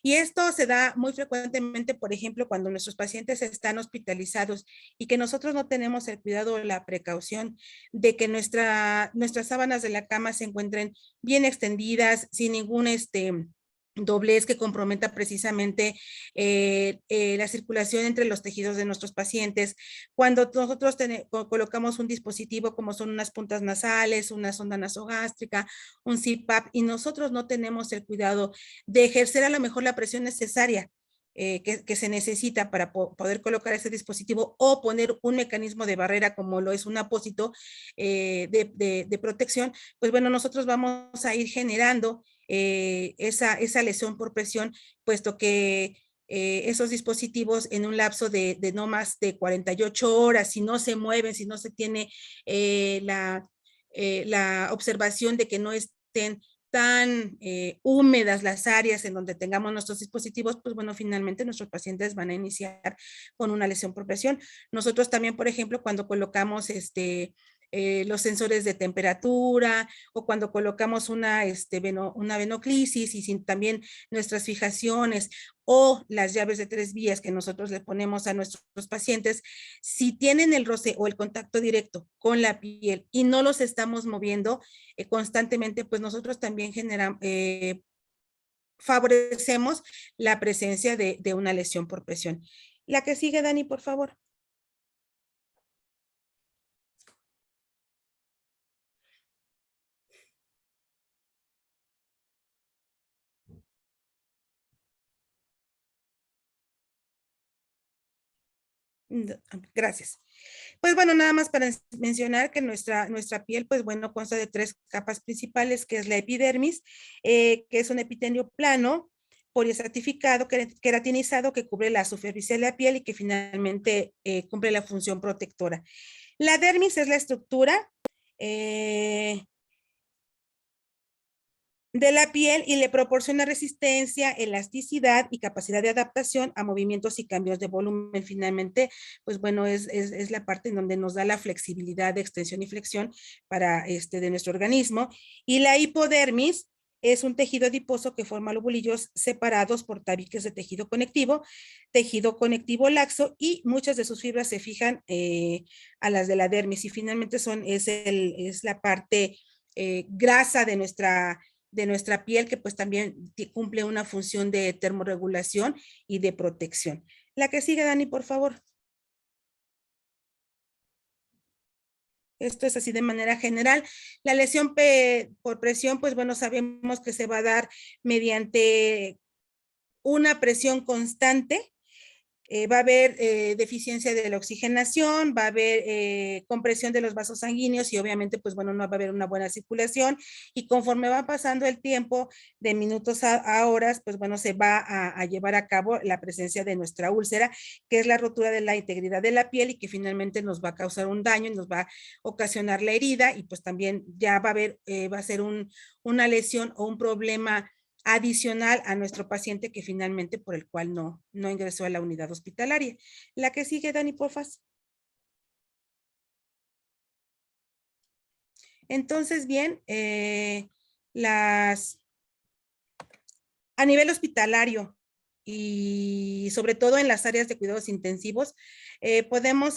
Y esto se da muy frecuentemente, por ejemplo, cuando nuestros pacientes están hospitalizados y que nosotros no tenemos el cuidado o la precaución de que nuestras sábanas de la cama se encuentren bien extendidas, sin ningún doblez que comprometa precisamente la circulación entre los tejidos de nuestros pacientes. Cuando nosotros colocamos un dispositivo como son unas puntas nasales, una sonda nasogástrica, un CPAP, y nosotros no tenemos el cuidado de ejercer a lo mejor la presión necesaria que se necesita para poder colocar ese dispositivo o poner un mecanismo de barrera como lo es un apósito de protección, pues bueno, nosotros vamos a ir generando esa lesión por presión, puesto que esos dispositivos en un lapso de no más de 48 horas, si no se mueven, si no se tiene la observación de que no estén tan húmedas las áreas en donde tengamos nuestros dispositivos, pues bueno, finalmente nuestros pacientes van a iniciar con una lesión por presión. Nosotros también, por ejemplo, cuando colocamos los sensores de temperatura o cuando colocamos una venoclisis y también nuestras fijaciones o las llaves de 3 vías que nosotros le ponemos a nuestros pacientes, si tienen el roce o el contacto directo con la piel y no los estamos moviendo constantemente, pues nosotros también favorecemos la presencia de una lesión por presión. La que sigue, Dani, por favor. Gracias. Pues bueno, nada más para mencionar que nuestra piel, pues bueno, consta de 3 capas principales, que es la epidermis, que es un epitelio plano, poliestratificado, queratinizado, que cubre la superficie de la piel y que finalmente cumple la función protectora. La dermis es la estructura de la piel y le proporciona resistencia, elasticidad y capacidad de adaptación a movimientos y cambios de volumen. Finalmente, pues bueno, es la parte en donde nos da la flexibilidad de extensión y flexión de nuestro organismo. Y la hipodermis es un tejido adiposo que forma lobulillos separados por tabiques de tejido conectivo laxo, y muchas de sus fibras se fijan a las de la dermis, y finalmente es la parte grasa de nuestra piel, que pues también cumple una función de termorregulación y de protección. La que sigue, Dani, por favor. Esto es así de manera general. La lesión por presión, pues bueno, sabemos que se va a dar mediante una presión constante. Va a haber deficiencia de la oxigenación, va a haber compresión de los vasos sanguíneos y obviamente, pues bueno, no va a haber una buena circulación, y conforme va pasando el tiempo de minutos a horas, pues bueno, se va a llevar a cabo la presencia de nuestra úlcera, que es la rotura de la integridad de la piel y que finalmente nos va a causar un daño y nos va a ocasionar la herida, y pues también ya va a ser una lesión o un problema adicional a nuestro paciente, que finalmente por el cual no ingresó a la unidad hospitalaria. La que sigue, Dani, porfas. Entonces, bien, a nivel hospitalario y sobre todo en las áreas de cuidados intensivos, podemos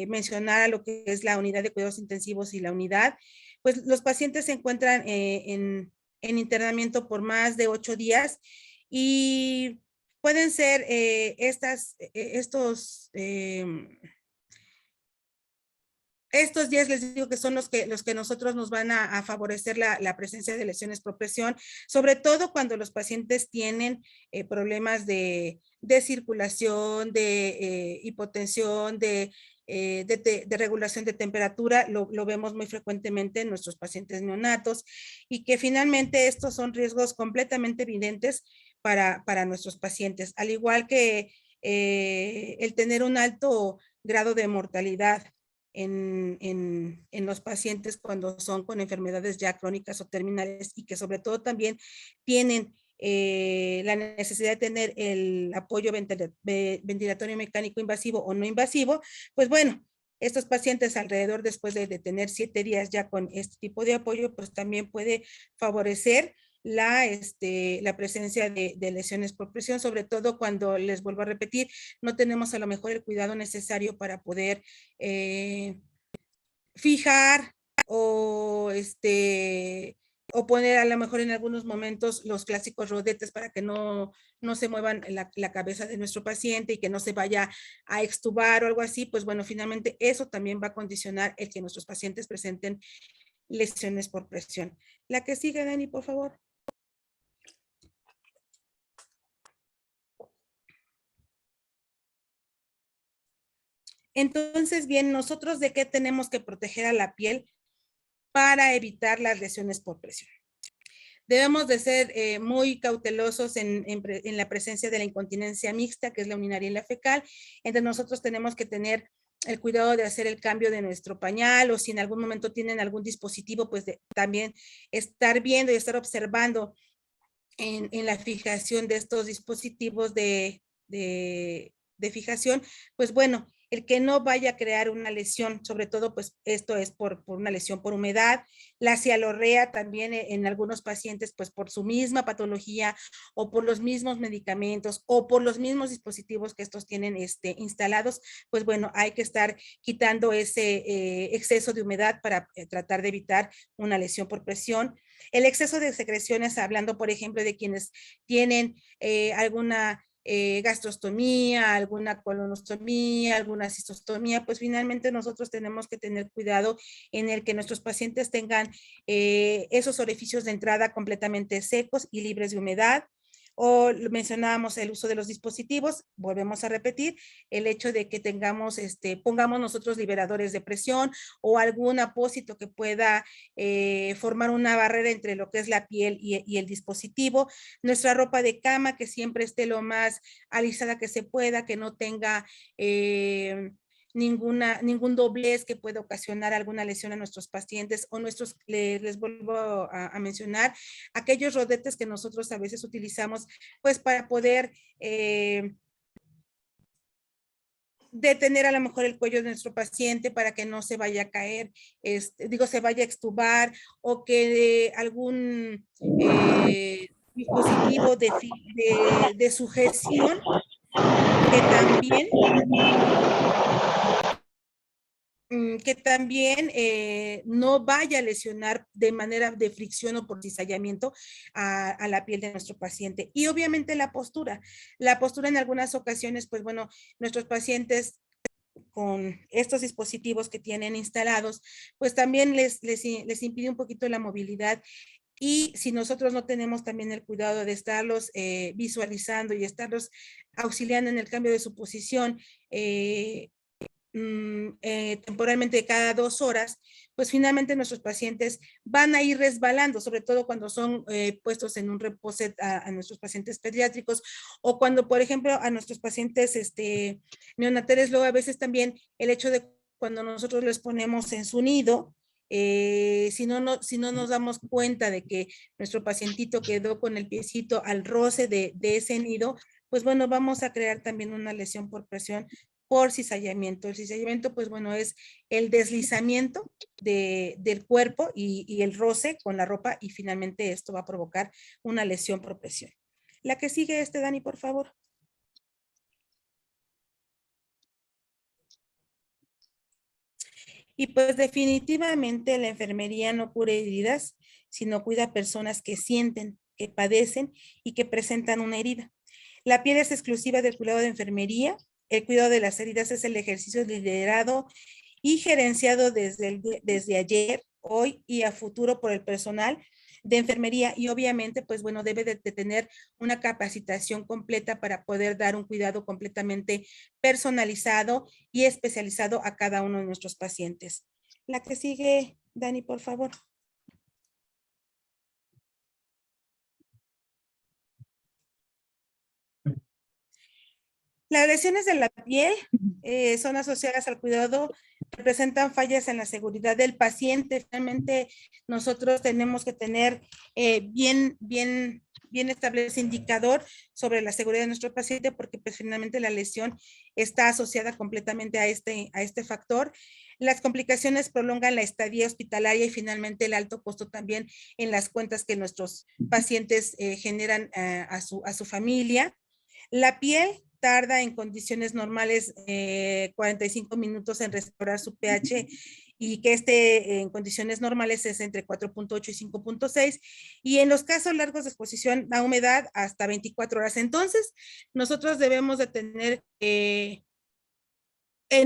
mencionar a lo que es la unidad de cuidados intensivos y la unidad. Pues los pacientes se encuentran en internamiento por más de 8 días y pueden ser estos días, les digo, que son los que nosotros nos van a favorecer la presencia de lesiones por presión, sobre todo cuando los pacientes tienen problemas de circulación, de hipotensión, de regulación de temperatura. Lo vemos muy frecuentemente en nuestros pacientes neonatos, y que finalmente estos son riesgos completamente evidentes para nuestros pacientes, al igual que el tener un alto grado de mortalidad en los pacientes cuando son con enfermedades ya crónicas o terminales, y que sobre todo también tienen la necesidad de tener el apoyo ventilatorio mecánico invasivo o no invasivo. Pues bueno, estos pacientes alrededor, después de tener 7 días ya con este tipo de apoyo, pues también puede favorecer la presencia de lesiones por presión, sobre todo cuando, les vuelvo a repetir, no tenemos a lo mejor el cuidado necesario para poder fijar o poner a lo mejor en algunos momentos los clásicos rodetes para que no se muevan la cabeza de nuestro paciente y que no se vaya a extubar o algo así. Pues bueno, finalmente eso también va a condicionar el que nuestros pacientes presenten lesiones por presión. La que sigue, Dani, por favor. Entonces, bien, nosotros, ¿de qué tenemos que proteger a la piel para evitar las lesiones por presión? Debemos de ser muy cautelosos en la presencia de la incontinencia mixta, que es la urinaria y la fecal. Entre nosotros tenemos que tener el cuidado de hacer el cambio de nuestro pañal, o si en algún momento tienen algún dispositivo, pues también estar viendo y estar observando en la fijación de estos dispositivos de fijación, pues bueno, el que no vaya a crear una lesión, sobre todo pues esto es por una lesión por humedad, la cialorrea también en algunos pacientes pues por su misma patología o por los mismos medicamentos o por los mismos dispositivos que estos tienen instalados, pues bueno, hay que estar quitando ese exceso de humedad para tratar de evitar una lesión por presión. El exceso de secreciones, hablando por ejemplo de quienes tienen alguna gastrostomía, alguna colonostomía, alguna cistostomía, pues finalmente nosotros tenemos que tener cuidado en el que nuestros pacientes tengan esos orificios de entrada completamente secos y libres de humedad. O mencionábamos el uso de los dispositivos, volvemos a repetir, el hecho de que tengamos, pongamos nosotros liberadores de presión o algún apósito que pueda formar una barrera entre lo que es la piel y el dispositivo. Nuestra ropa de cama que siempre esté lo más alisada que se pueda, que no tenga ningún doblez que pueda ocasionar alguna lesión a nuestros pacientes o les vuelvo a mencionar, aquellos rodetes que nosotros a veces utilizamos pues para poder detener a lo mejor el cuello de nuestro paciente para que no se vaya a caer, se vaya a extubar o que algún dispositivo de sujeción que también no vaya a lesionar de manera de fricción o por cizallamiento a la piel de nuestro paciente. Y obviamente la postura en algunas ocasiones, pues bueno, nuestros pacientes con estos dispositivos que tienen instalados, pues también les impide un poquito la movilidad. Y si nosotros no tenemos también el cuidado de estarlos visualizando y estarlos auxiliando en el cambio de su posición, temporalmente cada 2 horas, pues finalmente nuestros pacientes van a ir resbalando, sobre todo cuando son puestos en un reposet a nuestros pacientes pediátricos o cuando, por ejemplo, a nuestros pacientes neonatales, luego a veces también el hecho de cuando nosotros les ponemos en su nido, si no nos damos cuenta de que nuestro pacientito quedó con el piecito al roce de ese nido, pues bueno, vamos a crear también una lesión por presión por cizallamiento. El cizallamiento, pues bueno, es el deslizamiento del cuerpo y el roce con la ropa y finalmente esto va a provocar una lesión por presión. La que sigue Dani, por favor. Y pues definitivamente la enfermería no cura heridas, sino cuida a personas que sienten, que padecen y que presentan una herida. La piel es exclusiva del cuidado de enfermería. El cuidado de las heridas es el ejercicio liderado y gerenciado desde ayer, hoy y a futuro por el personal de enfermería y obviamente, pues bueno, debe de tener una capacitación completa para poder dar un cuidado completamente personalizado y especializado a cada uno de nuestros pacientes. La que sigue, Dani, por favor. Las lesiones de la piel son asociadas al cuidado, representan fallas en la seguridad del paciente. Finalmente, nosotros tenemos que tener bien establecido indicador sobre la seguridad de nuestro paciente porque pues finalmente la lesión está asociada completamente a este factor. Las complicaciones prolongan la estadía hospitalaria y finalmente el alto costo también en las cuentas que nuestros pacientes generan a su familia. La piel tarda en condiciones normales 45 minutos en restaurar su pH y que en condiciones normales es entre 4.8 y 5.6 y en los casos largos de exposición a humedad hasta 24 horas. Entonces, nosotros debemos de tener en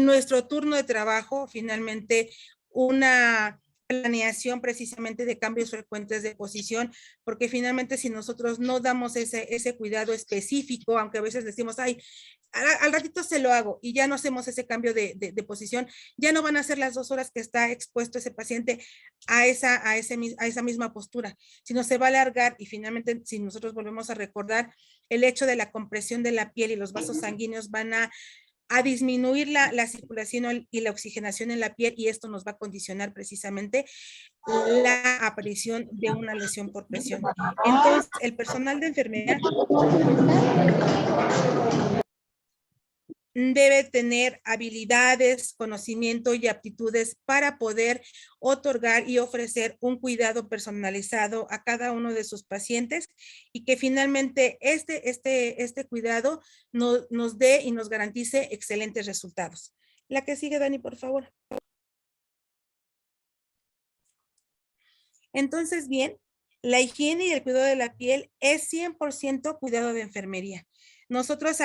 nuestro turno de trabajo finalmente una planeación precisamente de cambios frecuentes de posición, porque finalmente si nosotros no damos ese cuidado específico, aunque a veces decimos, ay, al ratito se lo hago y ya no hacemos ese cambio de posición, ya no van a ser las 2 horas que está expuesto ese paciente a esa misma postura, sino se va a alargar y finalmente si nosotros volvemos a recordar el hecho de la compresión de la piel y los vasos sanguíneos van a a disminuir la circulación y la oxigenación en la piel, y esto nos va a condicionar precisamente la aparición de una lesión por presión. Entonces, el personal de enfermería debe tener habilidades, conocimiento y aptitudes para poder otorgar y ofrecer un cuidado personalizado a cada uno de sus pacientes, y que finalmente este cuidado nos dé y nos garantice excelentes resultados. La que sigue, Dani, por favor. Entonces, bien, la higiene y el cuidado de la piel es 100% cuidado de enfermería. Nosotros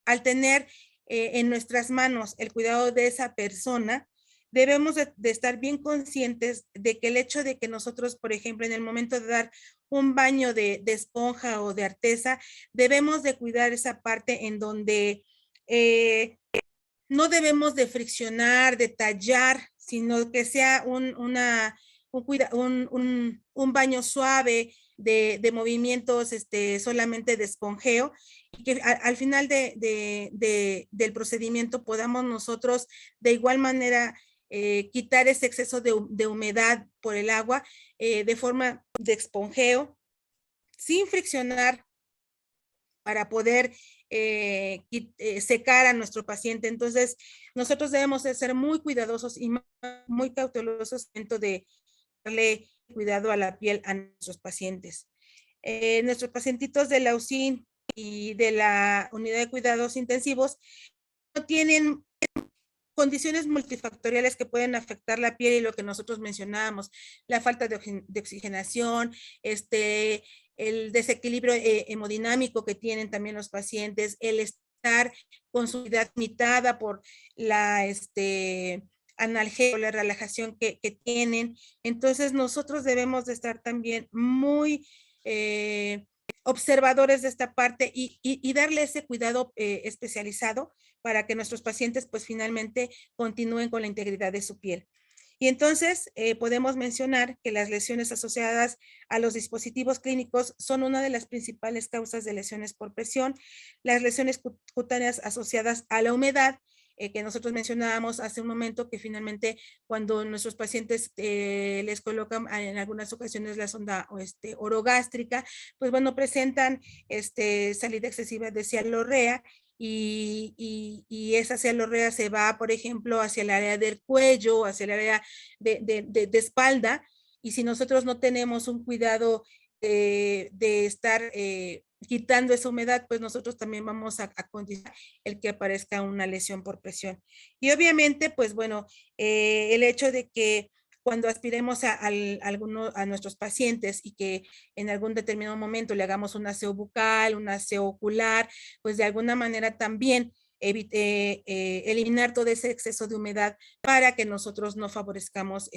al tener en nuestras manos el cuidado de esa persona, debemos de estar bien conscientes de que el hecho de que nosotros, por ejemplo, en el momento de dar un baño de esponja o de artesa, debemos de cuidar esa parte en donde no debemos de friccionar, de tallar, sino que sea un baño suave de movimientos solamente de esponjeo, y que al final del procedimiento podamos nosotros de igual manera quitar ese exceso de humedad por el agua de forma de esponjeo, sin friccionar, para poder secar a nuestro paciente. Entonces, nosotros debemos de ser muy cuidadosos y muy cautelosos dentro de darle cuidado a la piel a nuestros pacientes. Nuestros pacientitos de la UCIN y de la unidad de cuidados intensivos no tienen condiciones multifactoriales que pueden afectar la piel, y lo que nosotros mencionábamos, la falta de oxigenación, el desequilibrio hemodinámico que tienen también los pacientes, el estar con su vida limitada por la analgesia, la relajación que tienen. Entonces nosotros debemos de estar también muy observadores de esta parte y darle ese cuidado especializado para que nuestros pacientes pues finalmente continúen con la integridad de su piel. Y entonces podemos mencionar que las lesiones asociadas a los dispositivos clínicos son una de las principales causas de lesiones por presión. Las lesiones cutáneas asociadas a la humedad, que nosotros mencionábamos hace un momento, que finalmente cuando nuestros pacientes les colocan en algunas ocasiones la sonda orogástrica, pues bueno, presentan salida excesiva de cialorrea, y esa cialorrea se va, por ejemplo, hacia el área del cuello, hacia el área de espalda, y si nosotros no tenemos un cuidado de estar quitando esa humedad, pues nosotros también vamos a condicionar el que aparezca una lesión por presión. Y obviamente, pues bueno, el hecho de que cuando aspiremos a nuestros pacientes y que en algún determinado momento le hagamos un aseo bucal, un aseo ocular, pues de alguna manera también eliminar todo ese exceso de humedad para que nosotros no favorezcamos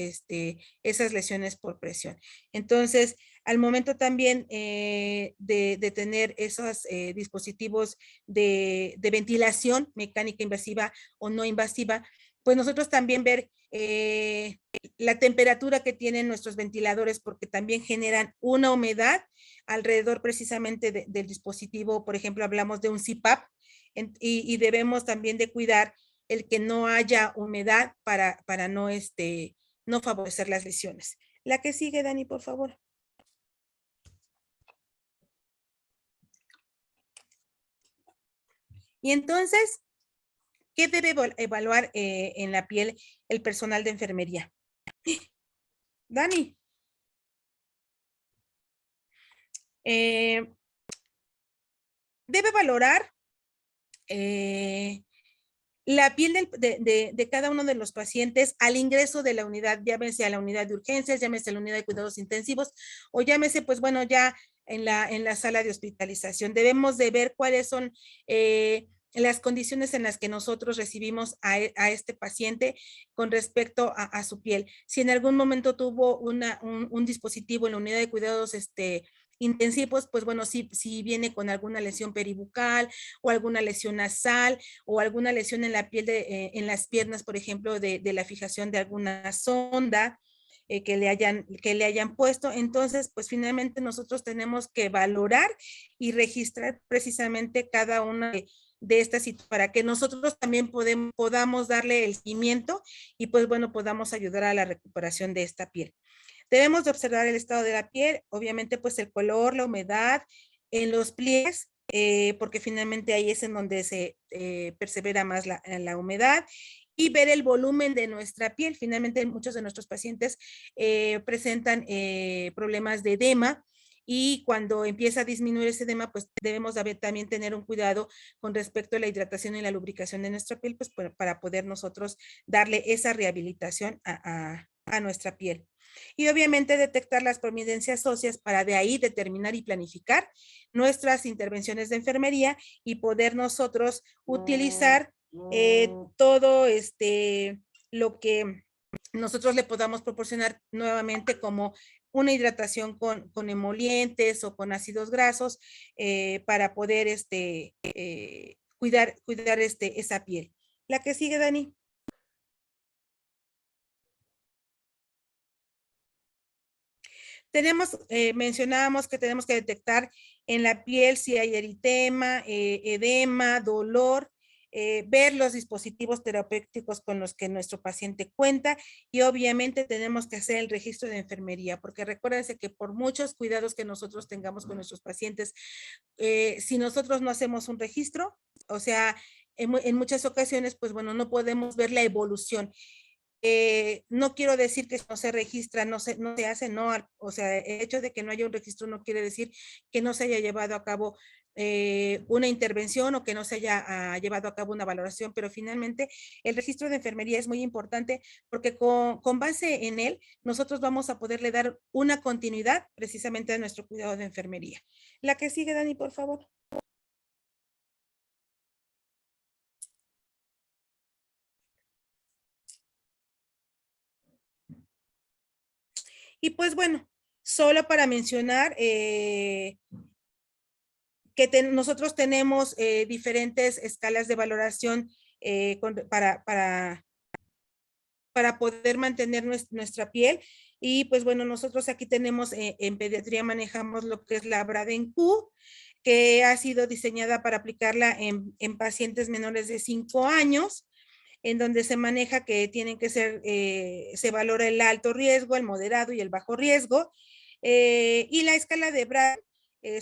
esas lesiones por presión. Entonces, al momento también de tener esos dispositivos de ventilación mecánica invasiva o no invasiva, pues nosotros también ver la temperatura que tienen nuestros ventiladores, porque también generan una humedad alrededor precisamente del dispositivo. Por ejemplo, hablamos de un CPAP, y debemos también de cuidar el que no haya humedad para no favorecer las lesiones. La que sigue, Dani, por favor. Y entonces, ¿qué debe evaluar en la piel el personal de enfermería? Dani. Debe valorar la piel de cada uno de los pacientes al ingreso de la unidad, llámese a la unidad de urgencias, llámese a la unidad de cuidados intensivos, o llámese, pues bueno, ya en la sala de hospitalización. Debemos de ver cuáles son las condiciones en las que nosotros recibimos a este paciente con respecto a su piel. Si en algún momento tuvo un dispositivo en la unidad de cuidados intensivos, pues bueno, si viene con alguna lesión peribucal o alguna lesión nasal o alguna lesión en la piel, en las piernas, por ejemplo, de la fijación de alguna sonda que le hayan puesto. Entonces, pues finalmente nosotros tenemos que valorar y registrar precisamente cada una de esta situación, para que nosotros también podamos darle el seguimiento y pues bueno, podamos ayudar a la recuperación de esta piel. Debemos de observar el estado de la piel, obviamente pues el color, la humedad, en los pliegues, porque finalmente ahí es en donde se persevera más la humedad, y ver el volumen de nuestra piel. Finalmente muchos de nuestros pacientes presentan problemas de edema, y cuando empieza a disminuir ese edema, pues debemos también tener un cuidado con respecto a la hidratación y la lubricación de nuestra piel, pues para poder nosotros darle esa rehabilitación a nuestra piel. Y obviamente detectar las prominencias óseas para de ahí determinar y planificar nuestras intervenciones de enfermería y poder nosotros utilizar todo lo que nosotros le podamos proporcionar nuevamente, como una hidratación con emolientes o con ácidos grasos, para poder cuidar esa piel. La que sigue, Dani. Mencionábamos que tenemos que detectar en la piel si hay eritema, edema, dolor, ver los dispositivos terapéuticos con los que nuestro paciente cuenta, y obviamente tenemos que hacer el registro de enfermería, porque recuérdense que por muchos cuidados que nosotros tengamos con nuestros pacientes, si nosotros no hacemos un registro, o sea, en muchas ocasiones, pues bueno, no podemos ver la evolución. No quiero decir que no se registra, no se hace, no, o sea, el hecho de que no haya un registro no quiere decir que no se haya llevado a cabo una intervención o que no se haya llevado a cabo una valoración, pero finalmente el registro de enfermería es muy importante, porque con base en él nosotros vamos a poderle dar una continuidad precisamente a nuestro cuidado de enfermería. La que sigue, Dani, por favor. Y pues bueno, solo para mencionar que nosotros tenemos diferentes escalas de valoración para poder mantener nuestra piel. Y pues bueno, nosotros aquí tenemos en pediatría manejamos lo que es la Braden-Q, que ha sido diseñada para aplicarla en pacientes menores de 5 años, en donde se maneja que tienen que ser, se valora el alto riesgo, el moderado y el bajo riesgo. Y la escala de Braden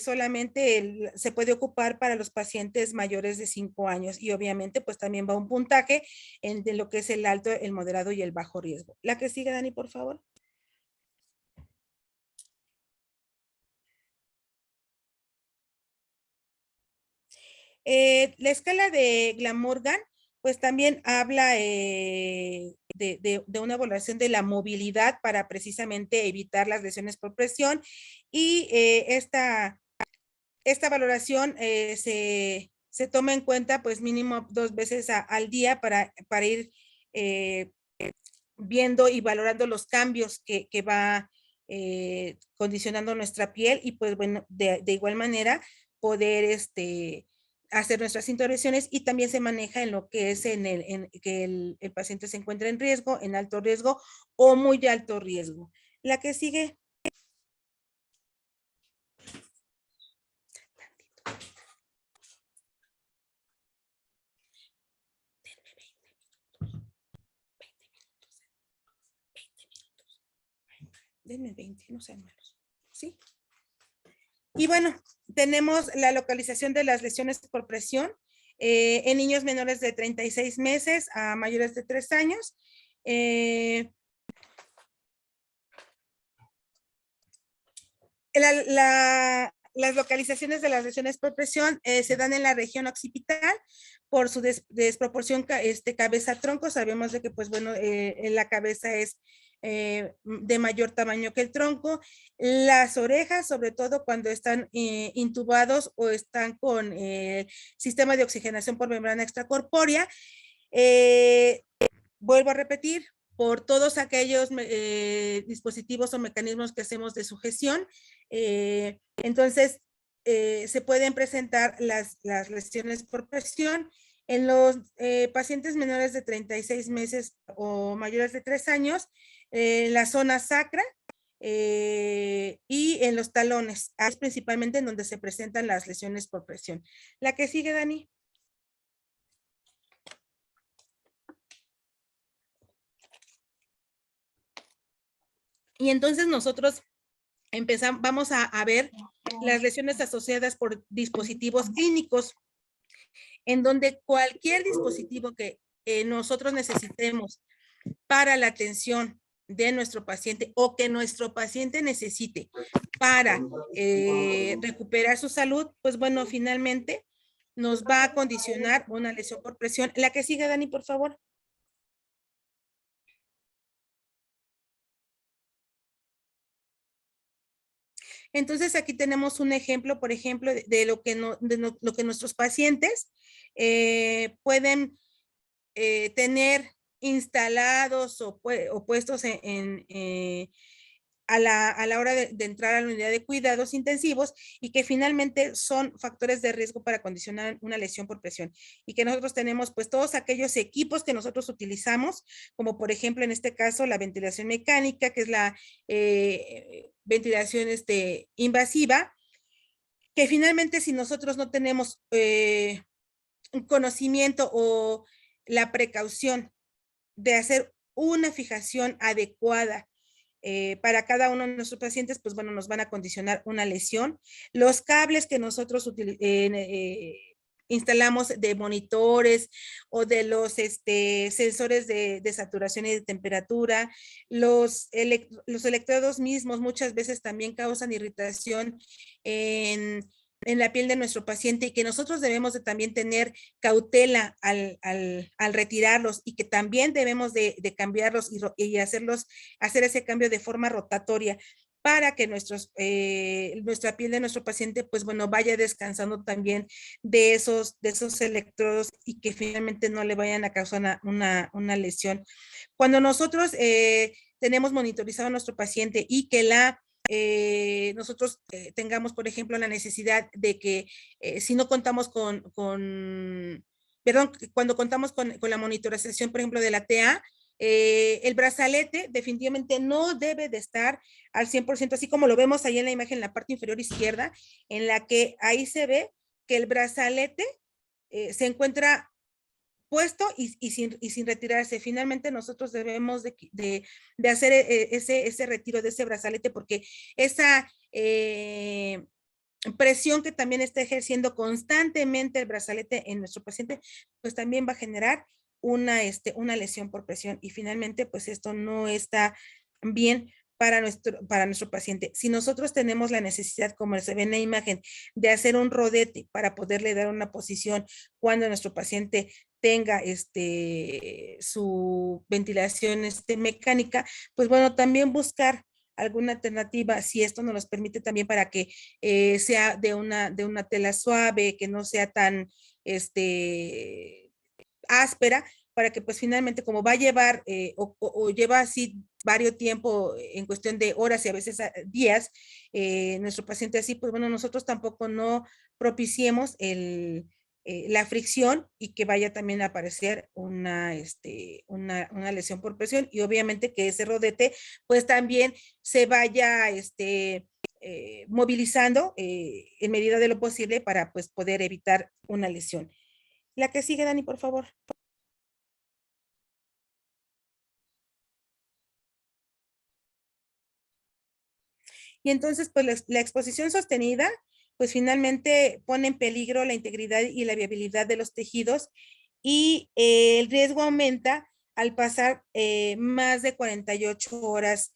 solamente se puede ocupar para los pacientes mayores de 5 años, y obviamente pues también va un puntaje de lo que es el alto, el moderado y el bajo riesgo. La que sigue, Dani, por favor. La escala de Glamorgan pues también habla de una evaluación de la movilidad para precisamente evitar las lesiones por presión, y esta valoración se toma en cuenta pues mínimo 2 veces al día para ir viendo y valorando los cambios que va condicionando nuestra piel, y pues bueno, de igual manera poder hacer nuestras intervenciones. Y también se maneja en lo que es que el paciente se encuentra en riesgo, en alto riesgo o muy alto riesgo. La que sigue. Denme 20, no sean malos. ¿Sí? Y bueno, tenemos la localización de las lesiones por presión en niños menores de 36 meses a mayores de 3 años. Las localizaciones de las lesiones por presión se dan en la región occipital por su desproporción cabeza-tronco. Sabemos de que, pues bueno, la cabeza es de mayor tamaño que el tronco. Las orejas, sobre todo cuando están intubados o están con sistema de oxigenación por membrana extracorpórea. Vuelvo a repetir, por todos aquellos dispositivos o mecanismos que hacemos de sujeción. Entonces, se pueden presentar las lesiones por presión en los pacientes menores de 36 meses o mayores de 3 años, en la zona sacra y en los talones. Es principalmente en donde se presentan las lesiones por presión. La que sigue, Dani. Y entonces nosotros vamos a ver las lesiones asociadas por dispositivos clínicos, en donde cualquier dispositivo que nosotros necesitemos para la atención de nuestro paciente o que nuestro paciente necesite para recuperar su salud, pues bueno, finalmente nos va a condicionar una lesión por presión. La que sigue, Dani, por favor. Entonces aquí tenemos un ejemplo, por ejemplo, de lo que, lo que nuestros pacientes pueden tener instalados o puestos a la hora de entrar a la unidad de cuidados intensivos y que finalmente son factores de riesgo para condicionar una lesión por presión. Y que nosotros tenemos pues todos aquellos equipos que nosotros utilizamos, como por ejemplo en este caso la ventilación mecánica, que es la ventilación invasiva, que finalmente si nosotros no tenemos un conocimiento o la precaución de hacer una fijación adecuada para cada uno de nuestros pacientes, pues bueno, nos van a condicionar una lesión. Los cables que nosotros instalamos de monitores o de los sensores de saturación y de temperatura, los electrodos mismos muchas veces también causan irritación en la piel de nuestro paciente y que nosotros debemos de también tener cautela al retirarlos y que también debemos de cambiarlos y hacer ese cambio de forma rotatoria para que nuestra piel de nuestro paciente, pues bueno, vaya descansando también de esos electrodos y que finalmente no le vayan a causar una lesión. Cuando nosotros tenemos monitorizado a nuestro paciente y que nosotros tengamos, por ejemplo, la necesidad de que si no contamos cuando contamos con la monitorización, por ejemplo, de la TA, el brazalete definitivamente no debe de estar al 100%, así como lo vemos ahí en la imagen en la parte inferior izquierda, en la que ahí se ve que el brazalete se encuentra puesto y sin retirarse. Finalmente nosotros debemos de hacer ese retiro de ese brazalete porque esa presión que también está ejerciendo constantemente el brazalete en nuestro paciente, pues también va a generar una lesión por presión y finalmente pues esto no está bien para nuestro paciente. Si nosotros tenemos la necesidad, como se ve en la imagen, de hacer un rodete para poderle dar una posición cuando nuestro paciente tenga su ventilación mecánica, pues bueno, también buscar alguna alternativa, si esto nos los permite también para que sea de una tela suave, que no sea tan áspera, para que pues finalmente como va a llevar o lleva así varios tiempo en cuestión de horas y a veces días, nuestro paciente así, pues bueno, nosotros tampoco no propiciemos la fricción y que vaya también a aparecer una lesión por presión y obviamente que ese rodete pues también se vaya movilizando en medida de lo posible para pues poder evitar una lesión. La que sigue, Dani, por favor. Y entonces, pues la exposición sostenida, pues finalmente pone en peligro la integridad y la viabilidad de los tejidos y el riesgo aumenta al pasar más de 48 horas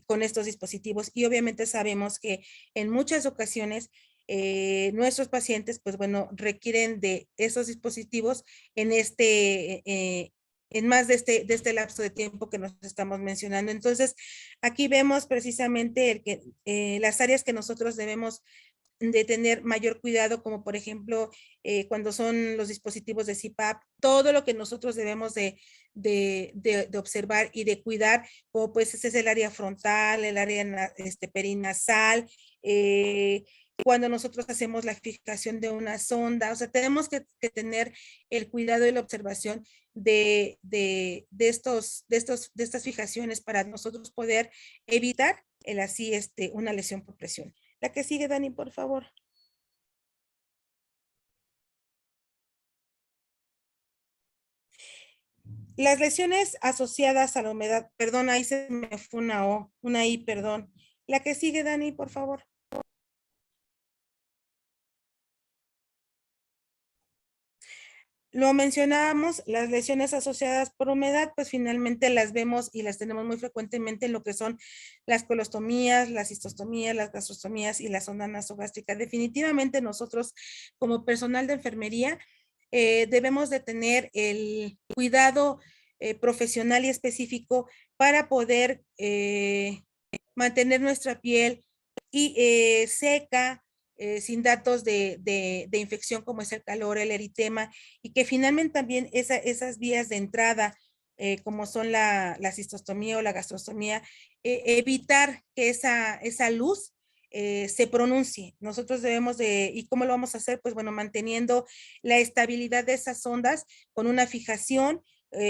con estos dispositivos. Y obviamente sabemos que en muchas ocasiones nuestros pacientes, pues bueno, requieren de esos dispositivos en más de este lapso de tiempo que nos estamos mencionando. Entonces, aquí vemos precisamente las áreas que nosotros debemos de tener mayor cuidado, como por ejemplo, cuando son los dispositivos de CPAP, todo lo que nosotros debemos de observar y de cuidar, como pues ese es el área frontal, el área perinasal, cuando nosotros hacemos la fijación de una sonda, o sea, tenemos que tener el cuidado y la observación de estas fijaciones para nosotros poder evitar una lesión por presión. La que sigue, Dani, por favor. Las lesiones asociadas a la humedad, perdón, ahí se me fue una O, una I, perdón. La que sigue, Dani, por favor. Lo mencionábamos, las lesiones asociadas por humedad, pues finalmente las vemos y las tenemos muy frecuentemente en lo que son las colostomías, las cistostomías, las gastrostomías y la sonda nasogástrica. Definitivamente nosotros como personal de enfermería debemos de tener el cuidado profesional y específico para poder mantener nuestra piel y seca, sin datos de infección como es el calor, el eritema, y que finalmente también esas vías de entrada, como son la cistostomía o la gastrostomía, evitar que esa luz se pronuncie. Nosotros debemos de, ¿y cómo lo vamos a hacer? Pues bueno, manteniendo la estabilidad de esas ondas con una fijación,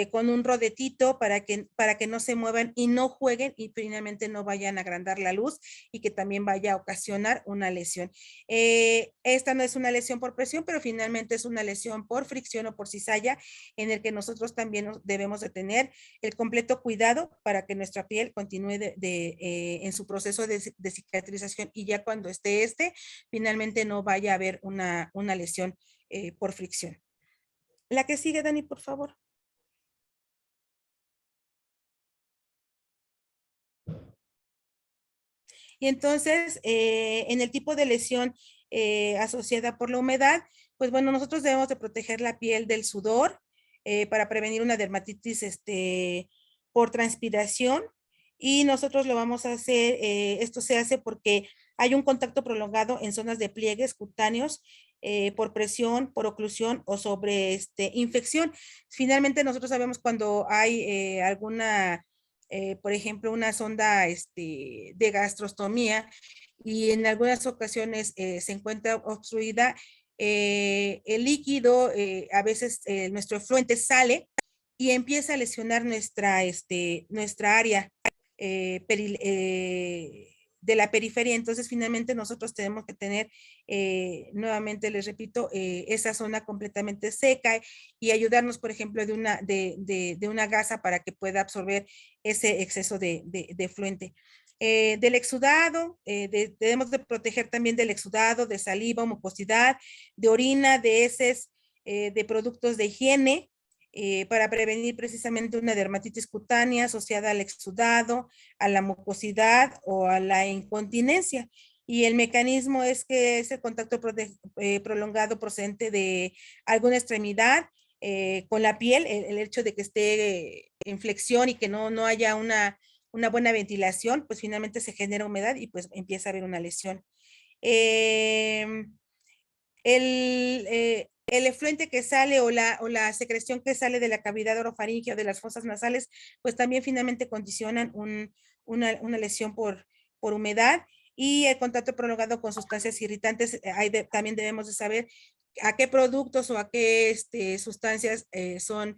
con un rodetito para que no se muevan y no jueguen y finalmente no vayan a agrandar la luz y que también vaya a ocasionar una lesión. Esta no es una lesión por presión, pero finalmente es una lesión por fricción o por cizalla, en el que nosotros también debemos de tener el completo cuidado para que nuestra piel continúe en su proceso de cicatrización y ya cuando esté finalmente no vaya a haber una lesión por fricción. La que sigue, Dani, por favor. Y entonces, en el tipo de lesión asociada por la humedad, pues bueno, nosotros debemos de proteger la piel del sudor para prevenir una dermatitis por transpiración. Y nosotros lo vamos a hacer, esto se hace porque hay un contacto prolongado en zonas de pliegues cutáneos por presión, por oclusión o sobre infección. Finalmente, nosotros sabemos cuando hay alguna por ejemplo, una sonda de gastrostomía y en algunas ocasiones se encuentra obstruida, el líquido, a veces nuestro efluente sale y empieza a lesionar nuestra área de la periferia. Entonces, finalmente nosotros tenemos que tener, nuevamente les repito, esa zona completamente seca y ayudarnos, por ejemplo, de una gasa para que pueda absorber ese exceso de efluente. Del exudado, debemos de proteger también del exudado, de saliva, mucosidad, de orina, de heces, de productos de higiene, para prevenir precisamente una dermatitis cutánea asociada al exudado, a la mucosidad o a la incontinencia. Y el mecanismo es que es el contacto prolongado procedente de alguna extremidad con la piel, el hecho de que esté en flexión y que no haya una buena ventilación, pues finalmente se genera humedad y pues empieza a haber una lesión. El efluente que sale o la secreción que sale de la cavidad orofaríngea o de las fosas nasales, pues también finalmente condicionan una lesión por humedad. Y el contacto prolongado con sustancias irritantes, también debemos de saber a qué productos o a qué sustancias son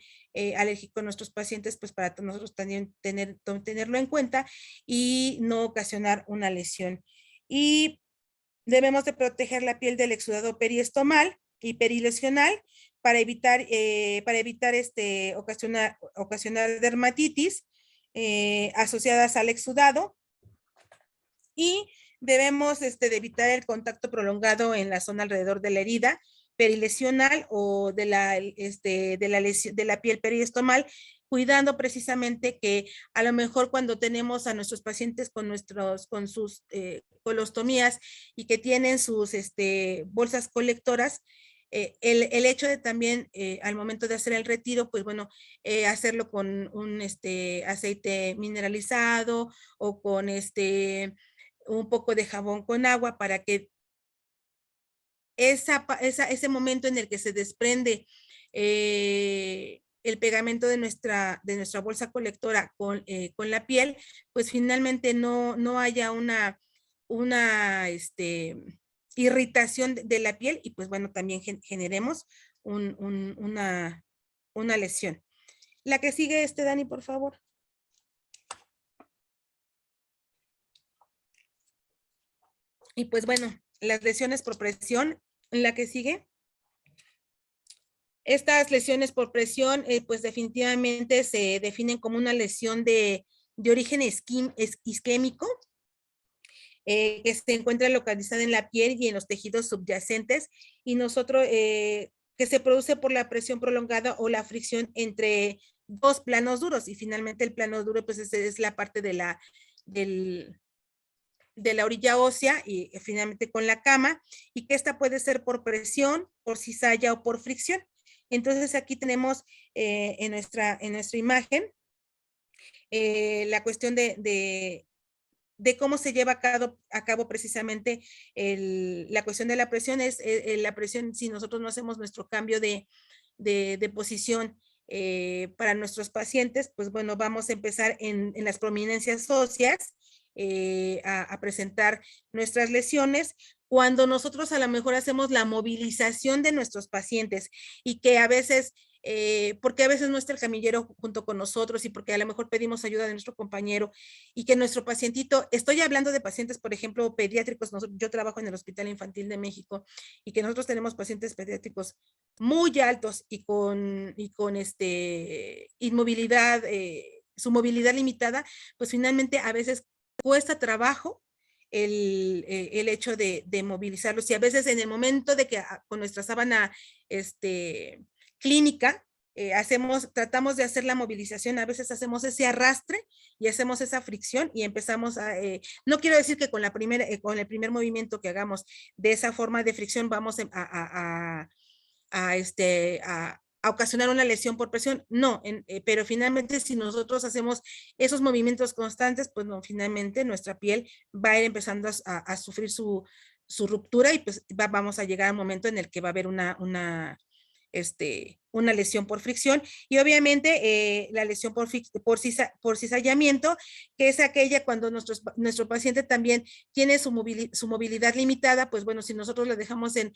alérgicos nuestros pacientes, pues para nosotros también tenerlo en cuenta y no ocasionar una lesión. Y debemos de proteger la piel del exudado periestomal y perilesional para evitar ocasionar dermatitis asociadas al exudado. Y debemos de evitar el contacto prolongado en la zona alrededor de la herida perilesional o de la piel periestomal, cuidando precisamente que a lo mejor cuando tenemos a nuestros pacientes con sus colostomías y que tienen sus bolsas colectoras, el hecho de también al momento de hacer el retiro, pues bueno, hacerlo con un aceite mineralizado o con un poco de jabón con agua para que ese momento en el que se desprende el pegamento de nuestra bolsa colectora con la piel, pues finalmente no haya una irritación de la piel y pues bueno, también generemos una lesión. La que sigue, Dani, por favor. Y pues bueno, las lesiones por presión, la que sigue. Estas lesiones por presión, pues definitivamente se definen como una lesión de origen isquémico, que se encuentra localizada en la piel y en los tejidos subyacentes, y nosotros, que se produce por la presión prolongada o la fricción entre dos planos duros, y finalmente el plano duro pues es la parte de la orilla ósea y finalmente con la cama, y que esta puede ser por presión, por cizalla o por fricción. Entonces aquí tenemos en nuestra imagen la cuestión de cómo se lleva a cabo precisamente la cuestión de la presión. Es la presión, si nosotros no hacemos nuestro cambio de posición para nuestros pacientes, pues bueno, vamos a empezar en las prominencias óseas a presentar nuestras lesiones. Cuando nosotros a lo mejor hacemos la movilización de nuestros pacientes y que a veces, porque a veces no está el camillero junto con nosotros y porque a lo mejor pedimos ayuda de nuestro compañero y que nuestro pacientito, estoy hablando de pacientes, por ejemplo, pediátricos, yo trabajo en el Hospital Infantil de México y que nosotros tenemos pacientes pediátricos muy altos y con inmovilidad, su movilidad limitada, pues finalmente a veces cuesta trabajo el hecho de movilizarlos, y a veces en el momento de que con nuestra sábana clínica tratamos de hacer la movilización, a veces hacemos ese arrastre y hacemos esa fricción y empezamos a, no quiero decir que con el primer movimiento que hagamos de esa forma de fricción vamos a ocasionar una lesión por presión, no, pero finalmente si nosotros hacemos esos movimientos constantes, pues no, finalmente nuestra piel va a ir empezando a sufrir su ruptura, y pues vamos a llegar al momento en el que va a haber una lesión por fricción, y obviamente la lesión por cizallamiento, que es aquella cuando nuestro paciente también tiene su movilidad limitada. Pues bueno, si nosotros le dejamos en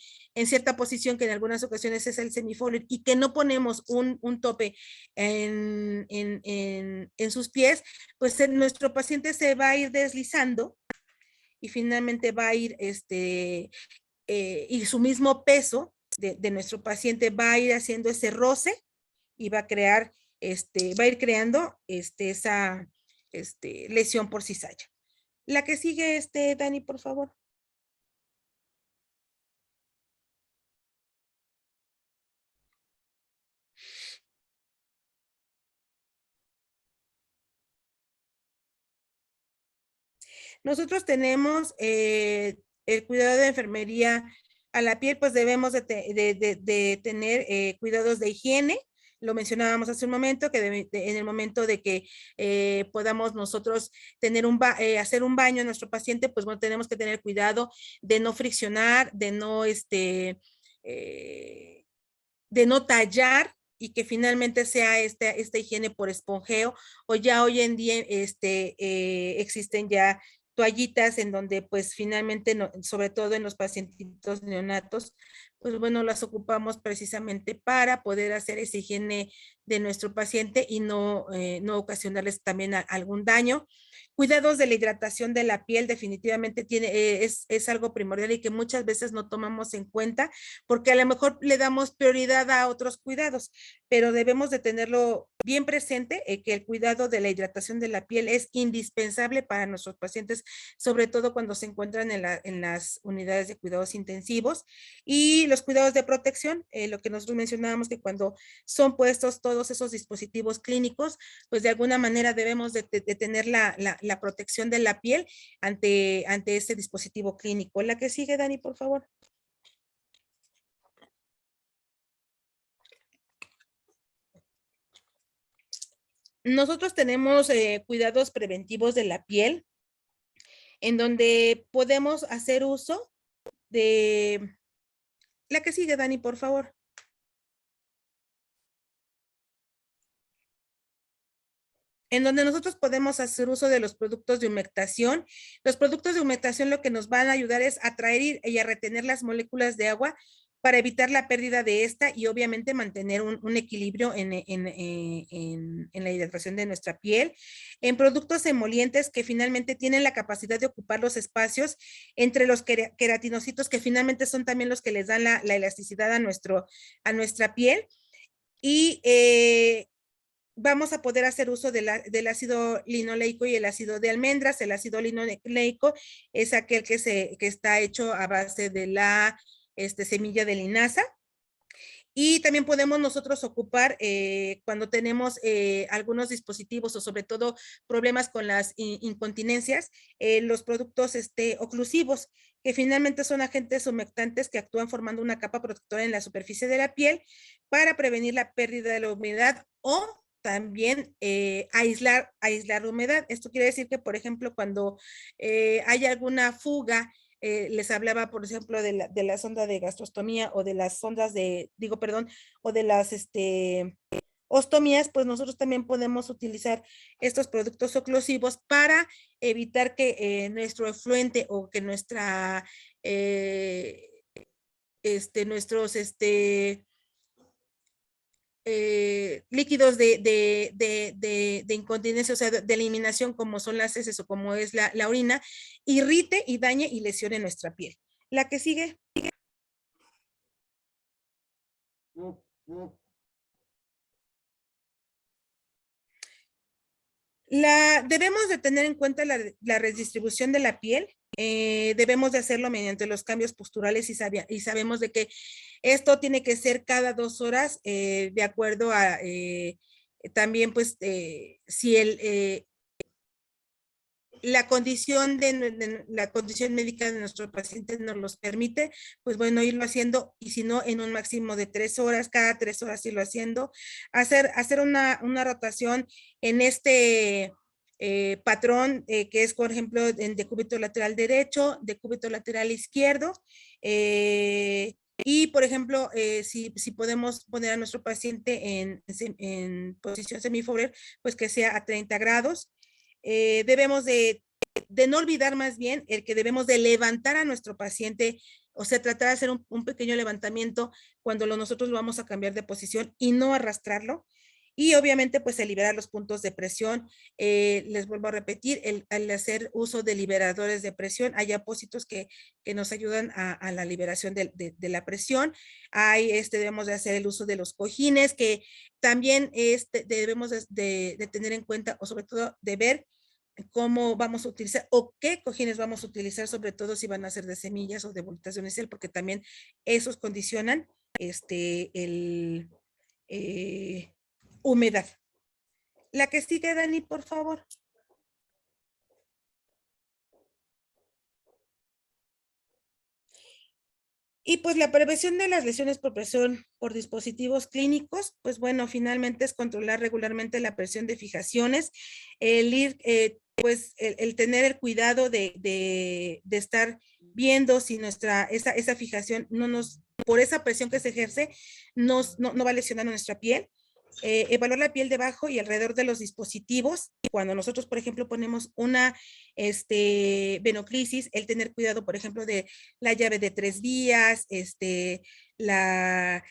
cierta posición, que en algunas ocasiones es el semifolio, y que no ponemos un tope en sus pies, pues nuestro paciente se va a ir deslizando y finalmente va a ir, y su mismo peso de nuestro paciente va a ir haciendo ese roce y va a crear, va a ir creando esa lesión por cizalla. La que sigue, Dani, por favor. Nosotros tenemos el cuidado de enfermería a la piel, pues debemos de tener cuidados de higiene. Lo mencionábamos hace un momento, que en el momento de que podamos nosotros tener hacer un baño a nuestro paciente, pues bueno, tenemos que tener cuidado de no friccionar, de no tallar, y que finalmente sea esta higiene por esponjeo, o ya hoy en día existen ya toallitas en donde pues finalmente, sobre todo en los pacientitos neonatos, pues bueno, las ocupamos precisamente para poder hacer esa higiene de nuestro paciente y no ocasionarles también algún daño. Cuidados de la hidratación de la piel definitivamente es algo primordial y que muchas veces no tomamos en cuenta, porque a lo mejor le damos prioridad a otros cuidados, pero debemos de tenerlo bien presente, que el cuidado de la hidratación de la piel es indispensable para nuestros pacientes, sobre todo cuando se encuentran en las unidades de cuidados intensivos. Y los cuidados de protección, lo que nosotros mencionábamos, que cuando son puestos todos esos dispositivos clínicos, pues de alguna manera debemos de tener la protección de la piel ante este dispositivo clínico. La que sigue, Dani, por favor. Nosotros tenemos cuidados preventivos de la piel, en donde podemos hacer uso de... La que sigue, Dani, por favor. En donde nosotros podemos hacer uso de los productos de humectación. Los productos de humectación lo que nos van a ayudar es a atraer y a retener las moléculas de agua para evitar la pérdida de esta y obviamente mantener un equilibrio en la hidratación de nuestra piel. En productos emolientes que finalmente tienen la capacidad de ocupar los espacios entre los queratinocitos, que finalmente son también los que les dan la elasticidad a nuestra piel. Y vamos a poder hacer uso del ácido linoleico y el ácido de almendras. El ácido linoleico es aquel que está hecho a base de la semilla de linaza. Y también podemos nosotros ocupar cuando tenemos algunos dispositivos o sobre todo problemas con las incontinencias, los productos oclusivos, que finalmente son agentes humectantes que actúan formando una capa protectora en la superficie de la piel para prevenir la pérdida de la humedad o también aislar la humedad. Esto quiere decir que, por ejemplo, cuando hay alguna fuga, les hablaba, por ejemplo, de la sonda de gastrostomía o de las sondas o de las ostomías, pues nosotros también podemos utilizar estos productos oclusivos para evitar que nuestro efluente o que nuestros líquidos de incontinencia, o sea, de eliminación, como son las heces o como es la orina, irrite y dañe y lesione nuestra piel. La que sigue. Debemos de tener en cuenta la redistribución de la piel. Debemos de hacerlo mediante los cambios posturales y sabemos de que esto tiene que ser cada 2 horas de acuerdo a también pues si la condición la condición médica de nuestro paciente nos los permite, pues bueno, irlo haciendo, y si no, en un máximo de 3 horas, cada 3 horas irlo haciendo, hacer una rotación en patrón que es, por ejemplo, en decúbito lateral derecho, decúbito lateral izquierdo, y, por ejemplo, si podemos poner a nuestro paciente en posición semiforer, pues que sea a 30 grados. Debemos de no olvidar más bien el que debemos de levantar a nuestro paciente, o sea, tratar de hacer un pequeño levantamiento cuando nosotros lo vamos a cambiar de posición y no arrastrarlo. Y obviamente pues el liberar los puntos de presión, les vuelvo a repetir, al hacer uso de liberadores de presión, hay apósitos que nos ayudan a la liberación de la presión. Debemos de hacer el uso de los cojines, que también debemos de tener en cuenta, o sobre todo de ver cómo vamos a utilizar o qué cojines vamos a utilizar, sobre todo si van a ser de semillas o de bolitas de unicel, porque también esos condicionan humedad. La que sigue, Dani, por favor. Y pues la prevención de las lesiones por presión por dispositivos clínicos, pues bueno, finalmente es controlar regularmente la presión de fijaciones, el tener el cuidado de estar viendo si esa fijación por esa presión que se ejerce, no va a lesionar nuestra piel. Evaluar la piel debajo y alrededor de los dispositivos. Cuando nosotros, por ejemplo, ponemos una venoclisis, el tener cuidado, por ejemplo, de la llave de 3 vías, la